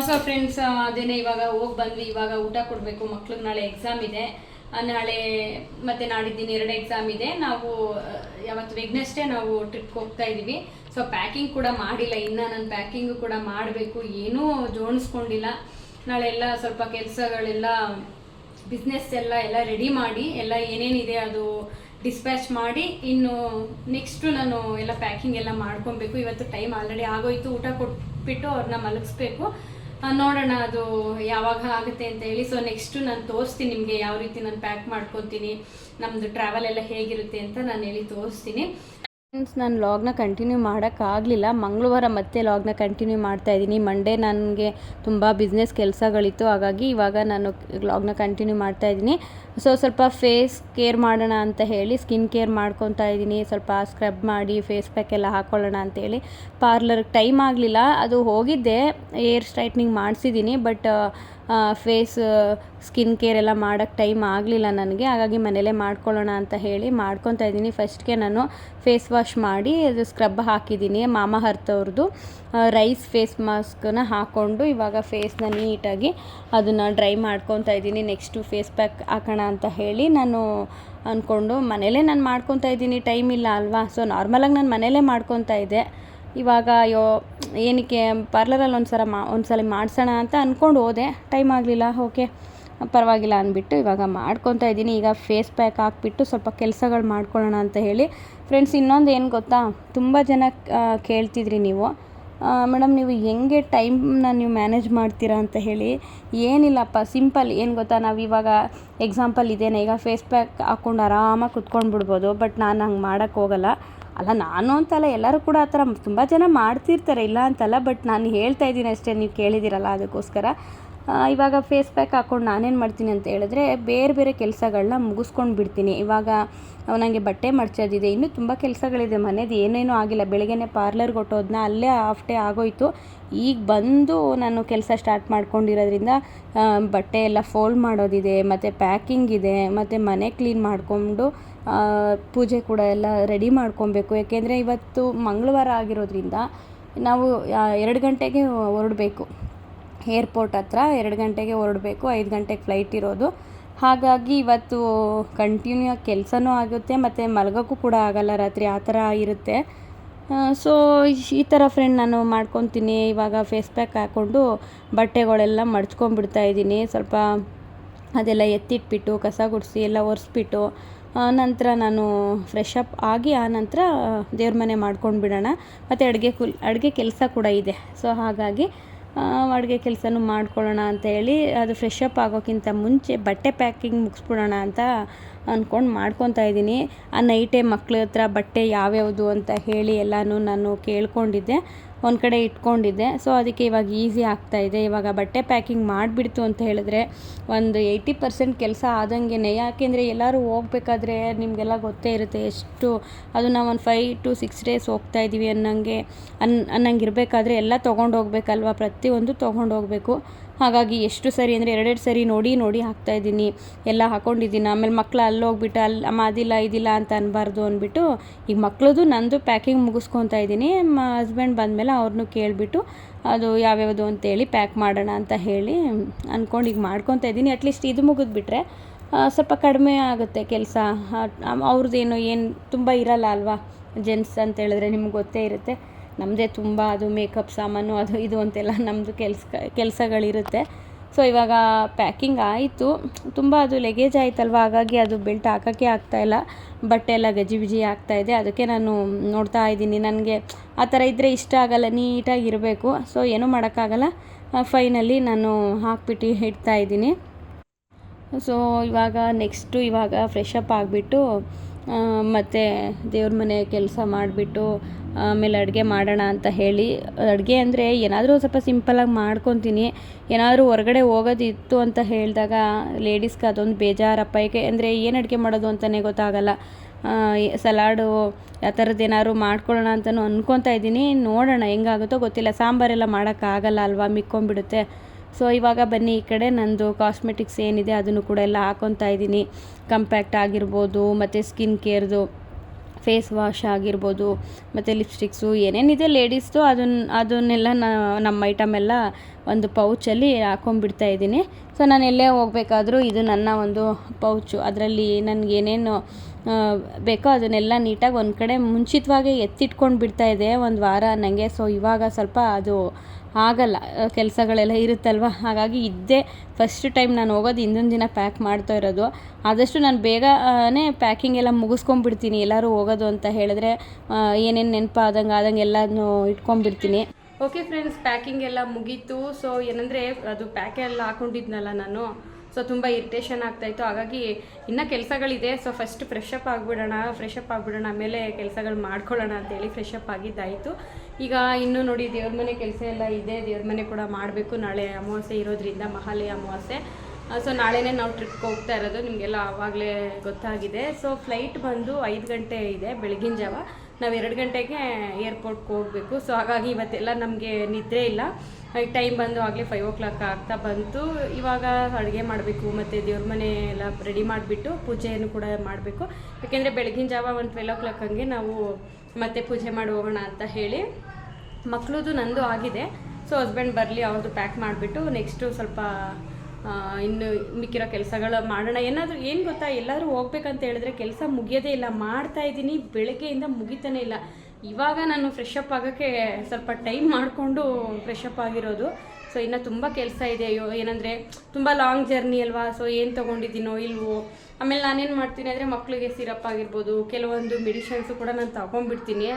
ಸೊ ಫ್ರೆಂಡ್ಸ್, ಅದೇನೇ ಇವಾಗ ಹೋಗಿ ಬಂದ್ವಿ. ಇವಾಗ ಊಟ ಕೊಡಬೇಕು ಮಕ್ಳಿಗೆ. ನಾಳೆ ಎಕ್ಸಾಮ್ ಇದೆ, ನಾಳೆ ಮತ್ತು ನಾಡಿದ್ದೀನಿ 2 ಎಕ್ಸಾಮ್ ಇದೆ. ನಾವು ಯಾವತ್ತು ವೆಗ್ನೆಸ್ಡೇ ನಾವು ಟ್ರಿಪ್ಗೆ ಹೋಗ್ತಾ ಇದ್ದೀವಿ. ಸೊ ಪ್ಯಾಕಿಂಗ್ ಕೂಡ ಮಾಡಿಲ್ಲ ಇನ್ನು, ನಾನು ಪ್ಯಾಕಿಂಗು ಕೂಡ ಮಾಡಬೇಕು, ಏನೂ ಜೋಡಿಸ್ಕೊಂಡಿಲ್ಲ. ನಾಳೆ ಎಲ್ಲ ಸ್ವಲ್ಪ ಕೆಲಸಗಳೆಲ್ಲ, ಬಿಸ್ನೆಸ್ ಎಲ್ಲ ರೆಡಿ ಮಾಡಿ, ಎಲ್ಲ ಏನೇನಿದೆ ಅದು ಡಿಸ್ಪ್ಯಾಚ್ ಮಾಡಿ, ಇನ್ನು ನೆಕ್ಸ್ಟು ನಾನು ಎಲ್ಲ ಪ್ಯಾಕಿಂಗ್ ಎಲ್ಲ ಮಾಡ್ಕೊಬೇಕು. ಇವತ್ತು ಟೈಮ್ ಆಲ್ರೆಡಿ ಆಗೋಯ್ತು. ಊಟ ಕೊಟ್ಬಿಟ್ಟು ಅವ್ರನ್ನ ಮಲಗಿಸ್ಬೇಕು. ನೋಡೋಣ ಅದು ಯಾವಾಗ ಆಗುತ್ತೆ ಅಂತ ಹೇಳಿ. ಸೊ ನೆಕ್ಸ್ಟು ನಾನು ತೋರಿಸ್ತೀನಿ ನಿಮಗೆ ಯಾವ ರೀತಿ ನಾನು ಪ್ಯಾಕ್ ಮಾಡ್ಕೊತೀನಿ, ನಮ್ಮದು ಟ್ರಾವೆಲ್ ಎಲ್ಲ ಹೇಗಿರುತ್ತೆ ಅಂತ ನಾನು ಹೇಳಿ ತೋರಿಸ್ತೀನಿ. ಫ್ರೆಂಡ್ಸ್, ನಾನು ಲಾಗ್ನ ಕಂಟಿನ್ಯೂ ಮಾಡೋಕ್ಕಾಗಲಿಲ್ಲ. ಮಂಗಳವಾರ ಮತ್ತೆ ಲಾಗ್ನ ಕಂಟಿನ್ಯೂ ಮಾಡ್ತಾಯಿದ್ದೀನಿ. ಮಂಡೇ ನನಗೆ ತುಂಬ ಬಿಸ್ನೆಸ್ ಕೆಲಸಗಳಿತ್ತು, ಹಾಗಾಗಿ ಇವಾಗ ನಾನು ಲಾಗ್ನ ಕಂಟಿನ್ಯೂ ಮಾಡ್ತಾಯಿದ್ದೀನಿ. ಸೊ ಸ್ವಲ್ಪ ಫೇಸ್ ಕೇರ್ ಮಾಡೋಣ ಅಂತ ಹೇಳಿ ಸ್ಕಿನ್ ಕೇರ್ ಮಾಡ್ಕೊತಾ ಇದ್ದೀನಿ. ಸ್ವಲ್ಪ ಸ್ಕ್ರಬ್ ಮಾಡಿ ಫೇಸ್ ಪ್ಯಾಕ್ ಎಲ್ಲ ಹಾಕ್ಕೊಳ್ಳೋಣ ಅಂತೇಳಿ. ಪಾರ್ಲರ್ಗೆ ಟೈಮ್ ಆಗಲಿಲ್ಲ, ಅದು ಹೋಗಿದ್ದೆ, ಏರ್ ಸ್ಟ್ರೈಟ್ನಿಂಗ್ ಮಾಡಿಸಿದ್ದೀನಿ. ಬಟ್ ಫೇಸ್ ಸ್ಕಿನ್ ಕೇರ್ ಎಲ್ಲ ಮಾಡೋಕ್ಕೆ ಟೈಮ್ ಆಗಲಿಲ್ಲ ನನಗೆ, ಹಾಗಾಗಿ ಮನೇಲೇ ಮಾಡ್ಕೊಳ್ಳೋಣ ಅಂತ ಹೇಳಿ ಮಾಡ್ಕೊತಾ ಇದ್ದೀನಿ. ಫಸ್ಟ್ಗೆ ನಾನು ಫೇಸ್ ವಾಶ್ ಮಾಡಿ ಅದು ಸ್ಕ್ರಬ್ ಹಾಕಿದ್ದೀನಿ, ಮಾಮಾ ಅರ್ತ್ ಅವ್ರದ್ದು ರೈಸ್ ಫೇಸ್ ಮಾಸ್ಕನ್ನ ಹಾಕ್ಕೊಂಡು ಇವಾಗ ಫೇಸ್ನ ನೀಟಾಗಿ ಅದನ್ನು ಡ್ರೈ ಮಾಡ್ಕೊತಾ ಇದ್ದೀನಿ. ನೆಕ್ಸ್ಟು ಫೇಸ್ ಪ್ಯಾಕ್ ಹಾಕೋಣ ಅಂತ ಹೇಳಿ ನಾನು ಅಂದ್ಕೊಂಡು ಮನೇಲೇ ನಾನು ಮಾಡ್ಕೊತಾ ಇದ್ದೀನಿ. ಟೈಮ್ ಇಲ್ಲ ಅಲ್ವಾ, ಸೊ ನಾರ್ಮಲಾಗಿ ನಾನು ಮನೇಲೇ ಮಾಡ್ಕೊತಾ ಇದ್ದೆ. ಇವಾಗ ಏನಕ್ಕೆ ಪಾರ್ಲರಲ್ಲಿ ಒಂದ್ಸಲ ಮಾಡಿಸೋಣ ಅಂತ ಅಂದ್ಕೊಂಡು ಹೋದೆ, ಟೈಮ್ ಆಗಲಿಲ್ಲ. ಓಕೆ ಪರವಾಗಿಲ್ಲ ಅಂದ್ಬಿಟ್ಟು ಇವಾಗ ಮಾಡ್ಕೊತಾ ಇದ್ದೀನಿ. ಈಗ ಫೇಸ್ ಪ್ಯಾಕ್ ಹಾಕ್ಬಿಟ್ಟು ಸ್ವಲ್ಪ ಕೆಲಸಗಳು ಮಾಡ್ಕೊಳ್ಳೋಣ ಅಂತ ಹೇಳಿ. ಫ್ರೆಂಡ್ಸ್, ಇನ್ನೊಂದು ಏನು ಗೊತ್ತಾ, ತುಂಬ ಜನ ಕೇಳ್ತಿದ್ರಿ ನೀವು, ಮೇಡಮ್ ನೀವು ಹೆಂಗೆ ಟೈಮ್ನ ನೀವು ಮ್ಯಾನೇಜ್ ಮಾಡ್ತೀರಾ ಅಂತ ಹೇಳಿ. ಏನಿಲ್ಲಪ್ಪ, ಸಿಂಪಲ್. ಏನು ಗೊತ್ತಾ, ನಾವು ಇವಾಗ ಎಕ್ಸಾಂಪಲ್ ಇದೇನೆ, ಈಗ ಫೇಸ್ ಪ್ಯಾಕ್ ಹಾಕ್ಕೊಂಡು ಆರಾಮಾಗಿ ಕುತ್ಕೊಂಡು ಬಿಡ್ಬೋದು. ಬಟ್ ನಾನು ಹಂಗೆ ಮಾಡೋಕ್ಕೆ ಹೋಗಲ್ಲ. ಅಲ್ಲ, ನಾನು ಅಂತಲ್ಲ, ಎಲ್ಲರೂ ಕೂಡ ಆ ಥರ ತುಂಬ ಜನ ಮಾಡ್ತಿರ್ತಾರೆ, ಇಲ್ಲ ಅಂತಲ್ಲ. ಬಟ್ ನಾನು ಹೇಳ್ತಾ ಇದ್ದೀನಿ ಅಷ್ಟೇ, ನೀವು ಕೇಳಿದ್ದೀರಲ್ಲ ಅದಕ್ಕೋಸ್ಕರ. ಇವಾಗ ಫೇಸ್ ಪ್ಯಾಕ್ ಹಾಕ್ಕೊಂಡು ನಾನೇನು ಮಾಡ್ತೀನಿ ಅಂತ ಹೇಳಿದ್ರೆ, ಬೇರೆ ಬೇರೆ ಕೆಲಸಗಳನ್ನ ಮುಗಿಸ್ಕೊಂಡು ಬಿಡ್ತೀನಿ. ಇವಾಗ ನನಗೆ ಬಟ್ಟೆ ಮಡ್ಚೋದಿದೆ, ಇನ್ನೂ ತುಂಬ ಕೆಲಸಗಳಿದೆ ಮನೇದು, ಏನೇನೂ ಆಗಿಲ್ಲ. ಬೆಳಗ್ಗೆನೇ ಪಾರ್ಲರ್ಗೆ ಹೊಟ್ಟೋದ್ನ, ಅಲ್ಲೇ ಹಾಫ್ ಡೇ ಆಗೋಯ್ತು. ಈಗ ಬಂದು ನಾನು ಕೆಲಸ ಸ್ಟಾರ್ಟ್ ಮಾಡ್ಕೊಂಡಿರೋದ್ರಿಂದ ಬಟ್ಟೆ ಎಲ್ಲ ಫೋಲ್ಡ್ ಮಾಡೋದಿದೆ, ಮತ್ತು ಪ್ಯಾಕಿಂಗ್ ಇದೆ, ಮತ್ತು ಮನೆ ಕ್ಲೀನ್ ಮಾಡಿಕೊಂಡು ಪೂಜೆ ಕೂಡ ಎಲ್ಲ ರೆಡಿ ಮಾಡ್ಕೊಬೇಕು. ಯಾಕೆಂದರೆ ಇವತ್ತು ಮಂಗಳವಾರ ಆಗಿರೋದ್ರಿಂದ ನಾವು 2 ಗಂಟೆಗೆ ಹೊರಡಬೇಕು, ಏರ್ಪೋರ್ಟ್ ಹತ್ರ 2 ಗಂಟೆಗೆ ಹೊರಡಬೇಕು, 5 ಗಂಟೆಗೆ ಫ್ಲೈಟ್ ಇರೋದು. ಹಾಗಾಗಿ ಇವತ್ತು ಕಂಟಿನ್ಯೂ ಕೆಲಸನೂ ಆಗುತ್ತೆ, ಮತ್ತು ಮಲಗೋಕ್ಕೂ ಕೂಡ ಆಗೋಲ್ಲ ರಾತ್ರಿ, ಆ ಥರ ಇರುತ್ತೆ. ಸೊ ಈ ಥರ ಫ್ರೆಂಡ್ ನಾನು ಮಾಡ್ಕೊತೀನಿ. ಇವಾಗ ಫೇಸ್ ಪ್ಯಾಕ್ ಹಾಕ್ಕೊಂಡು ಬಟ್ಟೆಗಳೆಲ್ಲ ಮಡ್ಚ್ಕೊಂಡ್ಬಿಡ್ತಾ ಇದ್ದೀನಿ. ಸ್ವಲ್ಪ ಅದೆಲ್ಲ ಎತ್ತಿಟ್ಬಿಟ್ಟು ಕಸ ಗುಡಿಸಿ ಎಲ್ಲ ಒರೆಸ್ಬಿಟ್ಟು ನಂತರ ನಾನು ಫ್ರೆಶ್ ಅಪ್ ಆಗಿ ಆ ನಂತರ ದೇವ್ರ ಮನೆ ಮಾಡ್ಕೊಂಡು ಬಿಡೋಣ. ಮತ್ತು ಅಡುಗೆ ಕೆಲಸ ಕೂಡ ಇದೆ. ಸೊ ಹಾಗಾಗಿ ಅಡುಗೆ ಕೆಲಸನೂ ಮಾಡ್ಕೊಳ್ಳೋಣ ಅಂತ ಹೇಳಿ ಅದು ಫ್ರೆಶ್ ಅಪ್ ಆಗೋಕ್ಕಿಂತ ಮುಂಚೆ ಬಟ್ಟೆ ಪ್ಯಾಕಿಂಗ್ ಮುಗಿಸ್ಬಿಡೋಣ ಅಂತ ಅಂದ್ಕೊಂಡು ಮಾಡ್ಕೊತಾ ಇದ್ದೀನಿ. ಆ ನೈಟೇ ಮಕ್ಳ ಹತ್ರ ಬಟ್ಟೆ ಯಾವ್ಯಾವುದು ಅಂತ ಹೇಳಿ ಎಲ್ಲನೂ ನಾನು ಕೇಳ್ಕೊಂಡಿದ್ದೆ, ಒಂದು ಕಡೆ ಇಟ್ಕೊಂಡಿದ್ದೆ. ಸೊ ಅದಕ್ಕೆ ಇವಾಗ ಈಸಿ ಆಗ್ತಾಯಿದೆ. ಇವಾಗ ಬಟ್ಟೆ ಪ್ಯಾಕಿಂಗ್ ಮಾಡಿಬಿಡ್ತು ಅಂತ ಹೇಳಿದ್ರೆ ಒಂದು 80% ಕೆಲಸ ಆದಂಗೆ. ಯಾಕೆಂದರೆ ಎಲ್ಲರೂ ಹೋಗ್ಬೇಕಾದ್ರೆ ನಿಮಗೆಲ್ಲ ಗೊತ್ತೇ ಇರುತ್ತೆ ಎಷ್ಟು ಅದು ನಾವು ಒಂದು 5 to 6 days ಹೋಗ್ತಾ ಇದ್ದೀವಿ ಅನ್ನಂಗೆ ಇರಬೇಕಾದ್ರೆ ಎಲ್ಲ ತೊಗೊಂಡು ಹೋಗ್ಬೇಕಲ್ವ, ಪ್ರತಿಯೊಂದು ತೊಗೊಂಡು ಹೋಗಬೇಕು. ಹಾಗಾಗಿ ಎಷ್ಟು ಸರಿ ಅಂದರೆ 2 ಸರಿ ನೋಡಿ ಹಾಕ್ತಾಯಿದ್ದೀನಿ, ಎಲ್ಲ ಹಾಕ್ಕೊಂಡಿದ್ದೀನಿ. ಆಮೇಲೆ ಮಕ್ಕಳು ಅಲ್ಲಿ ಹೋಗ್ಬಿಟ್ಟು ಅಮ್ಮ ಅದಿಲ್ಲ ಇದಿಲ್ಲ ಅಂತ ಅನ್ಬಾರ್ದು ಅಂದ್ಬಿಟ್ಟು ಈಗ ಮಕ್ಳದು ನಂದು ಪ್ಯಾಕಿಂಗ್ ಮುಗಿಸ್ಕೊತಾ ಇದ್ದೀನಿ. ಹಸ್ಬೆಂಡ್ ಬಂದಮೇಲೆ ಅವ್ರನ್ನೂ ಕೇಳಿಬಿಟ್ಟು ಅದು ಯಾವ್ಯಾವುದು ಅಂತೇಳಿ ಪ್ಯಾಕ್ ಮಾಡೋಣ ಅಂತ ಹೇಳಿ ಅಂದ್ಕೊಂಡು ಈಗ ಮಾಡ್ಕೊತಾ ಇದ್ದೀನಿ. ಅಟ್ಲೀಸ್ಟ್ ಇದು ಮುಗಿದ್ಬಿಟ್ರೆ ಸ್ವಲ್ಪ ಕಡಿಮೆ ಆಗುತ್ತೆ ಕೆಲಸ. ಅವ್ರದ್ದೇನು ಏನು ತುಂಬ ಇರಲ್ಲ ಅಲ್ವಾ, ಜೆಂಟ್ಸ್ ಅಂತ ಹೇಳಿದ್ರೆ ನಿಮ್ಗೆ ಗೊತ್ತೇ ಇರುತ್ತೆ. ನಮ್ಮದೇ ತುಂಬ ಅದು ಮೇಕಪ್ ಸಾಮಾನು ಅದು ಇದು ಅಂತೆಲ್ಲ ನಮ್ಮದು ಕೆಲಸಗಳಿರುತ್ತೆ. ಸೊ ಇವಾಗ ಪ್ಯಾಕಿಂಗ್ ಆಯಿತು, ತುಂಬ ಅದು ಲಗೇಜ್ ಆಯ್ತಲ್ವ, ಹಾಗಾಗಿ ಅದು ಬೆಲ್ಟ್ ಹಾಕೋಕ್ಕೆ ಆಗ್ತಾಯಿಲ್ಲ, ಬಟ್ಟೆ ಎಲ್ಲ ಗಜಿಬಿಜಿ ಆಗ್ತಾಯಿದೆ. ಅದಕ್ಕೆ ನಾನು ನೋಡ್ತಾ ಇದ್ದೀನಿ. ನನಗೆ ಆ ಥರ ಇದ್ದರೆ ಇಷ್ಟ ಆಗಲ್ಲ, ನೀಟಾಗಿರಬೇಕು. ಸೊ ಏನೂ ಮಾಡೋಕ್ಕಾಗಲ್ಲ, ಫೈನಲಿ ನಾನು ಹಾಕ್ಬಿಟ್ಟು ಇಡ್ತಾ ಇದ್ದೀನಿ. ಸೊ ಇವಾಗ ಫ್ರೆಶ್ ಅಪ್ ಆಗಿಬಿಟ್ಟು ಮತ್ತು ದೇವ್ರ ಮನೆ ಕೆಲಸ ಮಾಡಿಬಿಟ್ಟು ಆಮೇಲೆ ಅಡುಗೆ ಮಾಡೋಣ ಅಂತ ಹೇಳಿ, ಅಡುಗೆ ಅಂದರೆ ಏನಾದರೂ ಸ್ವಲ್ಪ ಸಿಂಪಲಾಗಿ ಮಾಡ್ಕೊತೀನಿ. ಏನಾದರೂ ಹೊರಗಡೆ ಹೋಗೋದಿತ್ತು ಅಂತ ಹೇಳಿದಾಗ ಲೇಡೀಸ್ಗೆ ಅದೊಂದು ಬೇಜಾರಪ್ಪ. ಏಕೆ ಅಂದರೆ ಏನು ಅಡುಗೆ ಮಾಡೋದು ಅಂತಲೇ ಗೊತ್ತಾಗಲ್ಲ. ಸಲಾಡು ಆ ಥರದ್ದು ಏನಾದ್ರು ಮಾಡ್ಕೊಳ್ಳೋಣ ಅಂತಲೂ ಅಂದ್ಕೊತಾ ಇದ್ದೀನಿ. ನೋಡೋಣ ಹೆಂಗಾಗುತ್ತೋ ಗೊತ್ತಿಲ್ಲ. ಸಾಂಬಾರೆಲ್ಲ ಮಾಡೋಕ್ಕಾಗಲ್ಲ ಅಲ್ವಾ, ಮಿಕ್ಕೊಂಬಿಡುತ್ತೆ. ಸೊ ಇವಾಗ ಬನ್ನಿ ಈ ಕಡೆ ನಂದು ಕಾಸ್ಮೆಟಿಕ್ಸ್ ಏನಿದೆ ಅದನ್ನು ಕೂಡ ಎಲ್ಲ ಹಾಕ್ಕೊತಾ ಇದ್ದೀನಿ. ಕಂಪ್ಯಾಕ್ಟ್ ಆಗಿರ್ಬೋದು, ಮತ್ತು ಸ್ಕಿನ್ ಕೇರ್ದು ಫೇಸ್ ವಾಶ್ ಆಗಿರ್ಬೋದು, ಮತ್ತು ಲಿಪ್ಸ್ಟಿಕ್ಸು ಏನೇನಿದೆ ಲೇಡೀಸ್ದು ಅದನ್ನೆಲ್ಲ ನಮ್ಮ ಐಟಮ್ ಎಲ್ಲ ಒಂದು ಪೌಚಲ್ಲಿ ಹಾಕ್ಕೊಂಬಿಡ್ತಾ ಇದ್ದೀನಿ. ಸೊ ನಾನು ಎಲ್ಲೇ ಹೋಗ್ಬೇಕಾದ್ರೂ ಇದು ನನ್ನ ಒಂದು ಪೌಚು. ಅದರಲ್ಲಿ ನನಗೇನೇನು ಬೇಕೋ ಅದನ್ನೆಲ್ಲ ನೀಟಾಗಿ ಒಂದು ಕಡೆ ಮುಂಚಿತವಾಗಿ ಎತ್ತಿಟ್ಕೊಂಡು ಬಿಡ್ತಾಯಿದ್ದೆ ಒಂದು ವಾರ ನನಗೆ. ಸೊ ಇವಾಗ ಸ್ವಲ್ಪ ಅದು ಆಗಲ್ಲ, ಕೆಲಸಗಳೆಲ್ಲ ಇರುತ್ತಲ್ವ, ಹಾಗಾಗಿ ಇದ್ದೇ ಫಸ್ಟ್ ಟೈಮ್ ನಾನು ಹೋಗೋದು ಹಿಂದಿನ ದಿನ ಪ್ಯಾಕ್ ಮಾಡ್ತಾ ಇರೋದು. ಆದಷ್ಟು ನಾನು ಬೇಗನೆ ಪ್ಯಾಕಿಂಗ್ ಎಲ್ಲ ಮುಗಿಸ್ಕೊಂಡ್ಬಿಡ್ತೀನಿ. ಎಲ್ಲರೂ ಹೋಗೋದು ಅಂತ ಹೇಳಿದ್ರೆ ಏನೇನು ನೆನಪಾದಂಗೆ ಎಲ್ಲನೂ ಇಟ್ಕೊಂಡ್ಬಿಡ್ತೀನಿ. ಓಕೆ ಫ್ರೆಂಡ್ಸ್, ಪ್ಯಾಕಿಂಗ್ ಎಲ್ಲ ಮುಗೀತು. ಸೊ ಏನಂದರೆ ಅದು ಪ್ಯಾಕೆಲ್ಲ ಹಾಕ್ಕೊಂಡಿದ್ನಲ್ಲ ನಾನು, ಸೊ ತುಂಬ ಇರಿಟೇಷನ್ ಆಗ್ತಾಯಿತ್ತು. ಹಾಗಾಗಿ ಇನ್ನೂ ಕೆಲಸಗಳಿದೆ. ಸೊ ಫಸ್ಟ್ ಫ್ರೆಶ್ ಅಪ್ ಆಗಿಬಿಡೋಣ, ಆಮೇಲೆ ಕೆಲಸಗಳು ಮಾಡ್ಕೊಳ್ಳೋಣ ಅಂತೇಳಿ ಫ್ರೆಶ್ ಅಪ್ ಆಗಿದ್ದಾಯಿತು. ಈಗ ಇನ್ನೂ ನೋಡಿ ದೇವ್ರ ಮನೆ ಕೆಲಸ ಎಲ್ಲ ಇದೆ, ದೇವ್ರ ಮನೆ ಕೂಡ ಮಾಡಬೇಕು. ನಾಳೆ ಅಮಾವಾಸ್ಯೆ ಇರೋದ್ರಿಂದ, ಮಹಾಲಯ ಅಮಾವಾಸ್ಯೆ. ಸೊ ನಾಳೆನೇ ನಾವು ಟ್ರಿಪ್ಗೆ ಹೋಗ್ತಾ ಇರೋದು, ನಿಮಗೆಲ್ಲ ಆವಾಗಲೇ ಗೊತ್ತಾಗಿದೆ. ಸೊ ಫ್ಲೈಟ್ ಬಂದು 5 ಗಂಟೆ ಇದೆ ಬೆಳಗಿನ ಜಾವ. ನಾವು 2 ಗಂಟೆಗೆ ಏರ್ಪೋರ್ಟ್ಗೆ ಹೋಗಬೇಕು. ಸೊ ಹಾಗಾಗಿ ಇವತ್ತೆಲ್ಲ ನಮಗೆ ನಿದ್ರೆ ಇಲ್ಲ. ಟೈಮ್ ಬಂದು ಆಗಲೇ 5 o'clock ಆಗ್ತಾ ಬಂತು. ಇವಾಗ ಅಡುಗೆ ಮಾಡಬೇಕು, ಮತ್ತು ದೇವ್ರ ಮನೆ ಎಲ್ಲ ರೆಡಿ ಮಾಡಿಬಿಟ್ಟು ಪೂಜೆಯನ್ನು ಕೂಡ ಮಾಡಬೇಕು. ಯಾಕೆಂದರೆ ಬೆಳಗಿನ ಜಾವ ಒಂದು 12 o'clock ಹಂಗೆ ನಾವು ಮತ್ತೆ ಪೂಜೆ ಮಾಡಿ ಹೋಗೋಣ ಅಂತ ಹೇಳಿ. ಮಕ್ಕಳದು ನಂದು ಆಗಿದೆ. ಸೊ ಹಸ್ಬೆಂಡ್ ಬರಲಿ, ಅವ್ರದ್ದು ಪ್ಯಾಕ್ ಮಾಡಿಬಿಟ್ಟು ನೆಕ್ಸ್ಟು ಸ್ವಲ್ಪ ಇನ್ನು ಮಿಕ್ಕಿರೋ ಕೆಲಸಗಳು ಮಾಡೋಣ. ಏನು ಗೊತ್ತಾ, ಎಲ್ಲರೂ ಹೋಗ್ಬೇಕಂತ ಹೇಳಿದ್ರೆ ಕೆಲಸ ಮುಗಿಯೋದೇ ಇಲ್ಲ. ಮಾಡ್ತಾಯಿದ್ದೀನಿ, ಬೆಳಗ್ಗೆಯಿಂದ ಮುಗಿತಾನೇ ಇಲ್ಲ. ಇವಾಗ ನಾನು ಫ್ರೆಶ್ ಅಪ್ ಆಗೋಕ್ಕೆ ಸ್ವಲ್ಪ ಟೈಮ್ ಮಾಡಿಕೊಂಡು ಫ್ರೆಶ್ ಅಪ್ ಆಗಿರೋದು. ಸೊ ಇನ್ನು ತುಂಬ ಕೆಲಸ ಇದೆ. ಏನಂದರೆ ತುಂಬ ಲಾಂಗ್ ಜರ್ನಿ ಅಲ್ವಾ. ಸೊ ಏನು ತೊಗೊಂಡಿದ್ದೀನೋ ಇಲ್ವೋ. ಆಮೇಲೆ ನಾನೇನು ಮಾಡ್ತೀನಿ ಅಂದರೆ ಮಕ್ಕಳಿಗೆ ಸಿರಪ್ ಆಗಿರ್ಬೋದು, ಕೆಲವೊಂದು ಮೆಡಿಷನ್ಸು ಕೂಡ ನಾನು ತೊಗೊಂಡ್ಬಿಡ್ತೀನಿ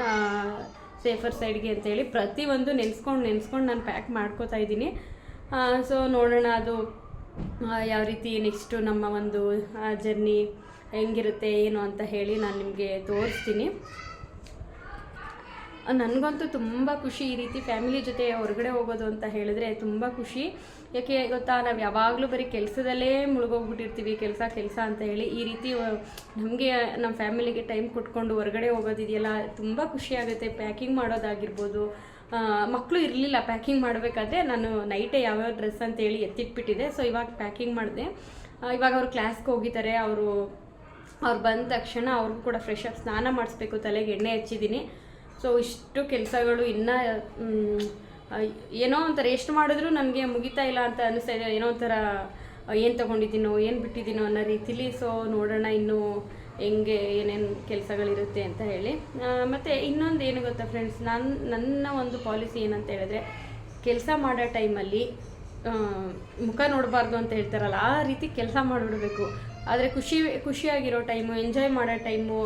ಸೇಫರ್ ಸೈಡ್ಗೆ ಅಂತೇಳಿ. ಪ್ರತಿಯೊಂದು ನೆನೆಸ್ಕೊಂಡು ನಾನು ಪ್ಯಾಕ್ ಮಾಡ್ಕೋತಾ ಇದ್ದೀನಿ. ಸೊ ನೋಡೋಣ ಅದು ಯಾವ ರೀತಿ ನೆಕ್ಸ್ಟು ನಮ್ಮ ಒಂದು ಜರ್ನಿ ಹೆಂಗಿರುತ್ತೆ ಏನು ಅಂತ ಹೇಳಿ ನಾನು ನಿಮಗೆ ತೋರಿಸ್ತೀನಿ. ನನಗಂತೂ ತುಂಬ ಖುಷಿ ಈ ರೀತಿ ಫ್ಯಾಮಿಲಿ ಜೊತೆ ಹೊರಗಡೆ ಹೋಗೋದು ಅಂತ ಹೇಳಿದ್ರೆ ತುಂಬ ಖುಷಿ. ಯಾಕೆ ಗೊತ್ತಾ, ನಾವು ಯಾವಾಗಲೂ ಬರೀ ಕೆಲಸದಲ್ಲೇ ಮುಳುಗೋಗ್ಬಿಟ್ಟಿರ್ತೀವಿ, ಕೆಲಸ ಅಂತ ಹೇಳಿ. ಈ ರೀತಿ ನಮಗೆ ನಮ್ಮ ಫ್ಯಾಮಿಲಿಗೆ ಟೈಮ್ ಕೊಟ್ಕೊಂಡು ಹೊರಗಡೆ ಹೋಗೋದಿದೆಯಲ್ಲ, ತುಂಬ ಖುಷಿ ಆಗುತ್ತೆ. ಪ್ಯಾಕಿಂಗ್ ಮಾಡೋದಾಗಿರ್ಬೋದು. ಮಕ್ಕಳು ಇರಲಿಲ್ಲ ಪ್ಯಾಕಿಂಗ್ ಮಾಡಬೇಕಾದ್ರೆ, ನಾನು ನೈಟೇ ಯಾವ್ಯಾವ ಡ್ರೆಸ್ ಅಂತೇಳಿ ಎತ್ತಿಟ್ಬಿಟ್ಟಿದ್ದೆ. ಸೊ ಇವಾಗ ಪ್ಯಾಕಿಂಗ್ ಮಾಡಿದೆ. ಇವಾಗ ಅವ್ರು ಕ್ಲಾಸ್ಗೆ ಹೋಗಿದ್ದಾರೆ. ಅವ್ರು ಬಂದ ತಕ್ಷಣ ಅವ್ರಿಗೂ ಕೂಡ ಫ್ರೆಶ್ ಆಗಿ ಸ್ನಾನ ಮಾಡಿಸ್ಬೇಕು, ತಲೆಗೆ ಎಣ್ಣೆ ಹಚ್ಚಿದ್ದೀನಿ. ಸೊ ಇಷ್ಟು ಕೆಲಸಗಳು ಇನ್ನೂ ಏನೋ ಒಂಥರ ಎಷ್ಟು ಮಾಡಿದ್ರೂ ನನಗೆ ಮುಗಿತಾ ಇಲ್ಲ ಅಂತ ಅನ್ನಿಸ್ತಾ ಇದೆ. ಏನೋ ಒಂಥರ ಏನು ತೊಗೊಂಡಿದ್ದೀನೋ ಏನು ಬಿಟ್ಟಿದ್ದೀನೋ ಅನ್ನೋ ರೀತಿಲಿ. ಸೊ ನೋಡೋಣ ಇನ್ನೂ ಹೆಂಗೆ ಏನೇನು ಕೆಲಸಗಳಿರುತ್ತೆ ಅಂತ ಹೇಳಿ. ಮತ್ತು ಇನ್ನೊಂದು ಏನು ಗೊತ್ತಾ ಫ್ರೆಂಡ್ಸ್, ನನ್ನ ಒಂದು ಪಾಲಿಸಿ ಏನಂತ ಹೇಳಿದ್ರೆ, ಕೆಲಸ ಮಾಡೋ ಟೈಮಲ್ಲಿ ಮುಖ ನೋಡಬಾರ್ದು ಅಂತ ಹೇಳ್ತಾರಲ್ಲ, ಆ ರೀತಿ ಕೆಲಸ ಮಾಡಿಬಿಡ್ಬೇಕು. ಆದರೆ ಖುಷಿಯಾಗಿರೋ ಟೈಮು, ಎಂಜಾಯ್ ಮಾಡೋ ಟೈಮು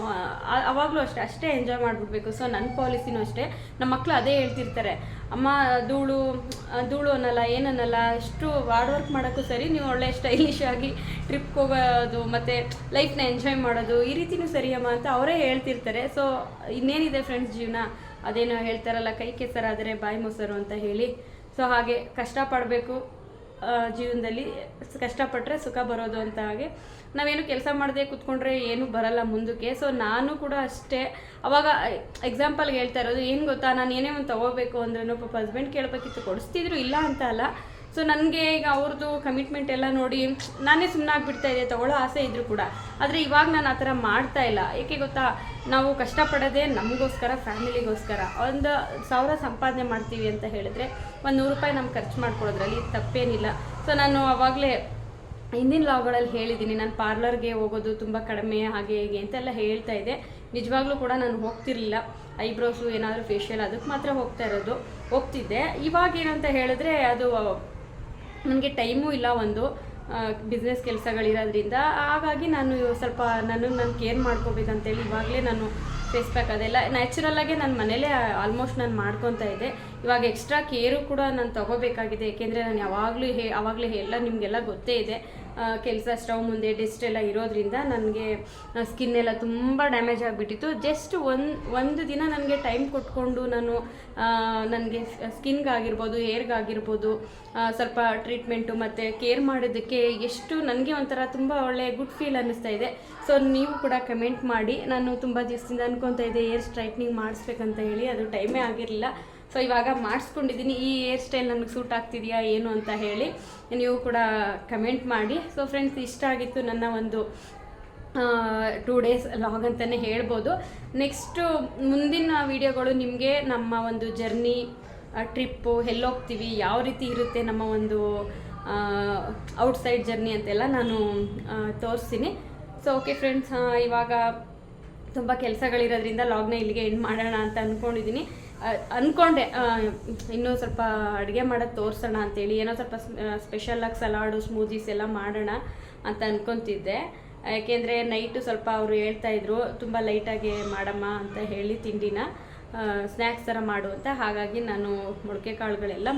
ಅವಾಗಲೂ ಅಷ್ಟೇ ಎಂಜಾಯ್ ಮಾಡಿಬಿಡ್ಬೇಕು. ಸೊ ನನ್ನ ಪಾಲಿಸಿನೂ ಅಷ್ಟೇ. ನಮ್ಮ ಮಕ್ಕಳು ಅದೇ ಹೇಳ್ತಿರ್ತಾರೆ, ಅಮ್ಮ ಧೂಳು ಅನ್ನಲ್ಲ ಏನನ್ನಲ್ಲ, ಅಷ್ಟು ಹಾರ್ಡ್ ವರ್ಕ್ ಮಾಡೋಕ್ಕೂ ಸರಿ, ನೀವು ಒಳ್ಳೆ ಸ್ಟೈಲಿಶ್ ಆಗಿ ಟ್ರಿಪ್ಗೆ ಹೋಗೋದು ಮತ್ತು ಲೈಫ್ನ ಎಂಜಾಯ್ ಮಾಡೋದು ಈ ರೀತಿಯೂ ಸರಿ ಅಮ್ಮ ಅಂತ ಅವರೇ ಹೇಳ್ತಿರ್ತಾರೆ. ಸೊ ಇನ್ನೇನಿದೆ ಫ್ರೆಂಡ್ಸ್, ಜೀವನ ಅದೇನೋ ಹೇಳ್ತಾರಲ್ಲ, ಕೈ ಕೆಸರಾದರೆ ಬಾಯಿ ಮೊಸರು ಅಂತ ಹೇಳಿ. ಸೊ ಹಾಗೆ ಕಷ್ಟಪಡಬೇಕು ಜೀವನದಲ್ಲಿ, ಕಷ್ಟಪಟ್ಟರೆ ಸುಖ ಬರೋದು ಅಂತ. ಹಾಗೆ ನಾವೇನು ಕೆಲಸ ಮಾಡದೆ ಕೂತ್ಕೊಂಡ್ರೆ ಏನೂ ಬರಲ್ಲ ಮುಂದಕ್ಕೆ. ಸೊ ನಾನು ಕೂಡ ಅಷ್ಟೇ. ಅವಾಗ ಎಕ್ಸಾಂಪಲ್ಗೆ ಹೇಳ್ತಾ ಇರೋದು ಏನು ಗೊತ್ತಾ, ನಾನು ಏನೇ ಒಂದು ತೊಗೋಬೇಕು ಅಂದ್ರೂ ಪಾಪ ಹಸ್ಬೆಂಡ್ ಕೇಳಬೇಕಿತ್ತು, ಕೊಡಿಸ್ತಿದ್ರು, ಇಲ್ಲ ಅಂತ ಅಲ್ಲ. ಸೊ ನನಗೆ ಈಗ ಅವ್ರದ್ದು ಕಮಿಟ್ಮೆಂಟ್ ಎಲ್ಲ ನೋಡಿ ನಾನೇ ಸುಮ್ಮನೆ ಆಗಿಬಿಡ್ತಾಯಿದ್ದೆ, ತೊಗೊಳ್ಳೋ ಆಸೆ ಇದ್ದರೂ ಕೂಡ. ಆದರೆ ಇವಾಗ ನಾನು ಆ ಥರ ಮಾಡ್ತಾಯಿಲ್ಲ. ಏಕೆ ಗೊತ್ತಾ, ನಾವು ಕಷ್ಟಪಡೋದೇ ನಮಗೋಸ್ಕರ, ಫ್ಯಾಮಿಲಿಗೋಸ್ಕರ. 1,000 ಸಂಪಾದನೆ ಮಾಡ್ತೀವಿ ಅಂತ ಹೇಳಿದ್ರೆ ಒಂದು 100 ರೂಪಾಯಿ ನಮ್ಗೆ ಖರ್ಚು ಮಾಡ್ಕೊಳ್ಳೋದ್ರಲ್ಲಿ ತಪ್ಪೇನಿಲ್ಲ. ಸೊ ನಾನು ಆವಾಗಲೇ ಹಿಂದಿನ ಲಾಗ್ಗಳಲ್ಲಿ ಹೇಳಿದ್ದೀನಿ, ನಾನು ಪಾರ್ಲರ್ಗೆ ಹೋಗೋದು ತುಂಬ ಕಡಿಮೆ, ಹಾಗೆ ಹೇಗೆ ಅಂತೆಲ್ಲ ಹೇಳ್ತಾ ಇದ್ದೆ. ನಿಜವಾಗ್ಲೂ ಕೂಡ ನಾನು ಹೋಗ್ತಿರ್ಲಿಲ್ಲ. ಐಬ್ರೋಸು ಏನಾದರೂ ಫೇಶಿಯಲ್ ಅದಕ್ಕೆ ಮಾತ್ರ ಹೋಗ್ತಿದ್ದೆ. ಇವಾಗ ಏನಂತ ಹೇಳಿದ್ರೆ ಅದು ನನಗೆ ಟೈಮೂ ಇಲ್ಲ, ಒಂದು ಬಿಸ್ನೆಸ್ ಕೆಲಸಗಳಿರೋದ್ರಿಂದ. ಹಾಗಾಗಿ ನಾನು ಸ್ವಲ್ಪ ನಾನು ಕೇರ್ ಮಾಡ್ಕೋಬೇಕಂತೇಳಿ ಇವಾಗಲೇ ನಾನು ಫೇಸ್ ಪ್ಯಾಕ್ ಅದೆಲ್ಲ ನ್ಯಾಚುರಲ್ಲಾಗೆ ನನ್ನ ಮನೇಲೇ ಆಲ್ಮೋಸ್ಟ್ ನಾನು ಮಾಡ್ಕೊತಾ ಇದ್ದೆ. ಇವಾಗ ಎಕ್ಸ್ಟ್ರಾ ಕೇರು ಕೂಡ ನಾನು ತೊಗೋಬೇಕಾಗಿದೆ. ಏಕೆಂದರೆ ನಾನು ಆವಾಗಲೇ ಎಲ್ಲ ನಿಮಗೆಲ್ಲ ಗೊತ್ತೇ ಇದೆ, ಕೆಲಸ, ಸ್ಟವ್ ಮುಂದೆ ಡೆಸ್ಟ್ ಎಲ್ಲ ಇರೋದ್ರಿಂದ ನನಗೆ ಸ್ಕಿನ್ ಎಲ್ಲ ತುಂಬ ಡ್ಯಾಮೇಜ್ ಆಗಿಬಿಟ್ಟಿತ್ತು. ಜಸ್ಟ್ ಒಂದು ದಿನ ನನಗೆ ಟೈಮ್ ಕೊಟ್ಕೊಂಡು ನಾನು ನನಗೆ ಸ್ಕಿನ್ಗಾಗಿರ್ಬೋದು, ಹೇರ್ಗಾಗಿರ್ಬೋದು ಸ್ವಲ್ಪ ಟ್ರೀಟ್ಮೆಂಟು ಮತ್ತು ಕೇರ್ ಮಾಡೋದಕ್ಕೆ ಎಷ್ಟು ನನಗೆ ಒಂಥರ ತುಂಬ ಒಳ್ಳೆ ಗುಡ್ ಫೀಲ್ ಅನ್ನಿಸ್ತಾ ಇದೆ. ಸೊ ನೀವು ಕೂಡ ಕಮೆಂಟ್ ಮಾಡಿ. ನಾನು ತುಂಬ ದಿವಸದಿಂದ ಅನ್ಕೊತಾ ಇದ್ದೆ ಹೇರ್ ಸ್ಟ್ರೈಟ್ನಿಂಗ್ ಮಾಡಿಸ್ಬೇಕಂತ ಹೇಳಿ, ಅದು ಟೈಮೇ ಆಗಿರಲಿಲ್ಲ. ಸೊ ಇವಾಗ ಮಾಡಿಸ್ಕೊಂಡಿದ್ದೀನಿ. ಈ ಹೇರ್ ಸ್ಟೈಲ್ ನನಗೆ ಸೂಟ್ ಆಗ್ತಿದೆಯಾ ಏನು ಅಂತ ಹೇಳಿ ನೀವು ಕೂಡ ಕಮೆಂಟ್ ಮಾಡಿ. ಸೊ ಫ್ರೆಂಡ್ಸ್, ಇಷ್ಟ ಆಗಿತ್ತು ನನ್ನ ಒಂದು 2 ಡೇಸ್ ಲಾಗ್ ಅಂತಲೇ ಹೇಳ್ಬೋದು. ನೆಕ್ಸ್ಟು ಮುಂದಿನ ವೀಡಿಯೋಗಳು ನಿಮಗೆ ನಮ್ಮ ಒಂದು ಜರ್ನಿ, ಟ್ರಿಪ್ಪು, ಎಲ್ಲೋಗ್ತೀವಿ, ಯಾವ ರೀತಿ ಇರುತ್ತೆ ನಮ್ಮ ಒಂದು ಔಟ್ಸೈಡ್ ಜರ್ನಿ ಅಂತೆಲ್ಲ ನಾನು ತೋರಿಸ್ತೀನಿ. ಸೊ ಓಕೆ ಫ್ರೆಂಡ್ಸ್, ಇವಾಗ ತುಂಬ ಕೆಲಸಗಳಿರೋದ್ರಿಂದ ಲಾಗ್ನ ಇಲ್ಲಿಗೆ ಎಂಡ್ ಮಾಡೋಣ ಅಂತ ಅಂದ್ಕೊಂಡೆ. ಇನ್ನೂ ಸ್ವಲ್ಪ ಅಡುಗೆ ಮಾಡೋದು ತೋರಿಸೋಣ ಅಂತೇಳಿ, ಏನೋ ಸ್ವಲ್ಪ ಸ್ಪೆಷಲಾಗಿ ಸಲಾಡು, ಸ್ಮೂದೀಸ್ ಎಲ್ಲ ಮಾಡೋಣ ಅಂತ ಅಂದ್ಕೊತಿದ್ದೆ. ಯಾಕೆಂದರೆ ನೈಟು ಸ್ವಲ್ಪ ಅವರು ಹೇಳ್ತಾಯಿದ್ರು ತುಂಬ ಲೈಟಾಗಿ ಮಾಡಮ್ಮ ಅಂತ ಹೇಳಿ, ತಿಂಡಿನ ಸ್ನ್ಯಾಕ್ಸ್ ಥರ ಮಾಡು ಅಂತ. ಹಾಗಾಗಿ ನಾನು ಮೊಳಕೆ ಕಾಳುಗಳೆಲ್ಲ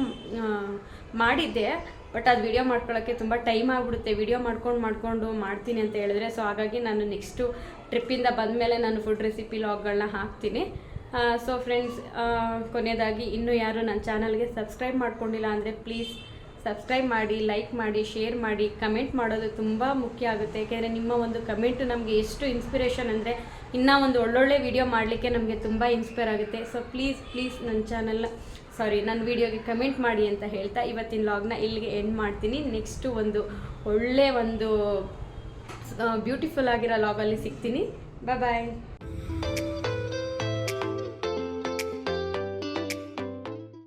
ಮಾಡಿದ್ದೆ. ಬಟ್ ಅದು ವಿಡಿಯೋ ಮಾಡ್ಕೊಳ್ಳೋಕ್ಕೆ ತುಂಬ ಟೈಮ್ ಆಗಿಬಿಡುತ್ತೆ, ವಿಡಿಯೋ ಮಾಡ್ಕೊಂಡು ಮಾಡ್ತೀನಿ ಅಂತ ಹೇಳಿದ್ರೆ. ಸೊ ಹಾಗಾಗಿ ನಾನು ನೆಕ್ಸ್ಟು ಟ್ರಿಪ್ಪಿಂದ ಬಂದಮೇಲೆ ನಾನು ಫುಡ್ ರೆಸಿಪಿ ಲಾಗ್ಗಳನ್ನ ಹಾಕ್ತೀನಿ. ಸೊ ಫ್ರೆಂಡ್ಸ್, ಕೊನೆಯದಾಗಿ ಇನ್ನೂ ಯಾರು ನನ್ನ ಚಾನಲ್ಗೆ ಸಬ್ಸ್ಕ್ರೈಬ್ ಮಾಡ್ಕೊಂಡಿಲ್ಲ ಅಂದರೆ ಪ್ಲೀಸ್ ಸಬ್ಸ್ಕ್ರೈಬ್ ಮಾಡಿ, ಲೈಕ್ ಮಾಡಿ, ಶೇರ್ ಮಾಡಿ. ಕಮೆಂಟ್ ಮಾಡೋದು ತುಂಬ ಮುಖ್ಯ ಆಗುತ್ತೆ. ಯಾಕೆಂದರೆ ನಿಮ್ಮ ಒಂದು ಕಮೆಂಟು ನಮಗೆ ಎಷ್ಟು ಇನ್ಸ್ಪಿರೇಷನ್ ಅಂದರೆ ಇನ್ನೂ ಒಂದು ಒಳ್ಳೊಳ್ಳೆ ವಿಡಿಯೋ ಮಾಡಲಿಕ್ಕೆ ನಮಗೆ ತುಂಬ ಇನ್ಸ್ಪೈರ್ ಆಗುತ್ತೆ. ಸೊ ಪ್ಲೀಸ್ ನನ್ನ ವಿಡಿಯೋಗೆ ಕಮೆಂಟ್ ಮಾಡಿ ಅಂತ ಹೇಳ್ತಾ ಇವತ್ತಿನ ಲಾಗ್ನ ಇಲ್ಲಿಗೆ ಎಂಡ್ ಮಾಡ್ತೀನಿ. ನೆಕ್ಸ್ಟು ಒಂದು ಒಳ್ಳೆ ಒಂದು ಬ್ಯೂಟಿಫುಲ್ ಆಗಿರೋ ಲಾಗಲ್ಲಿ ಸಿಗ್ತೀನಿ. ಬಾಯ್.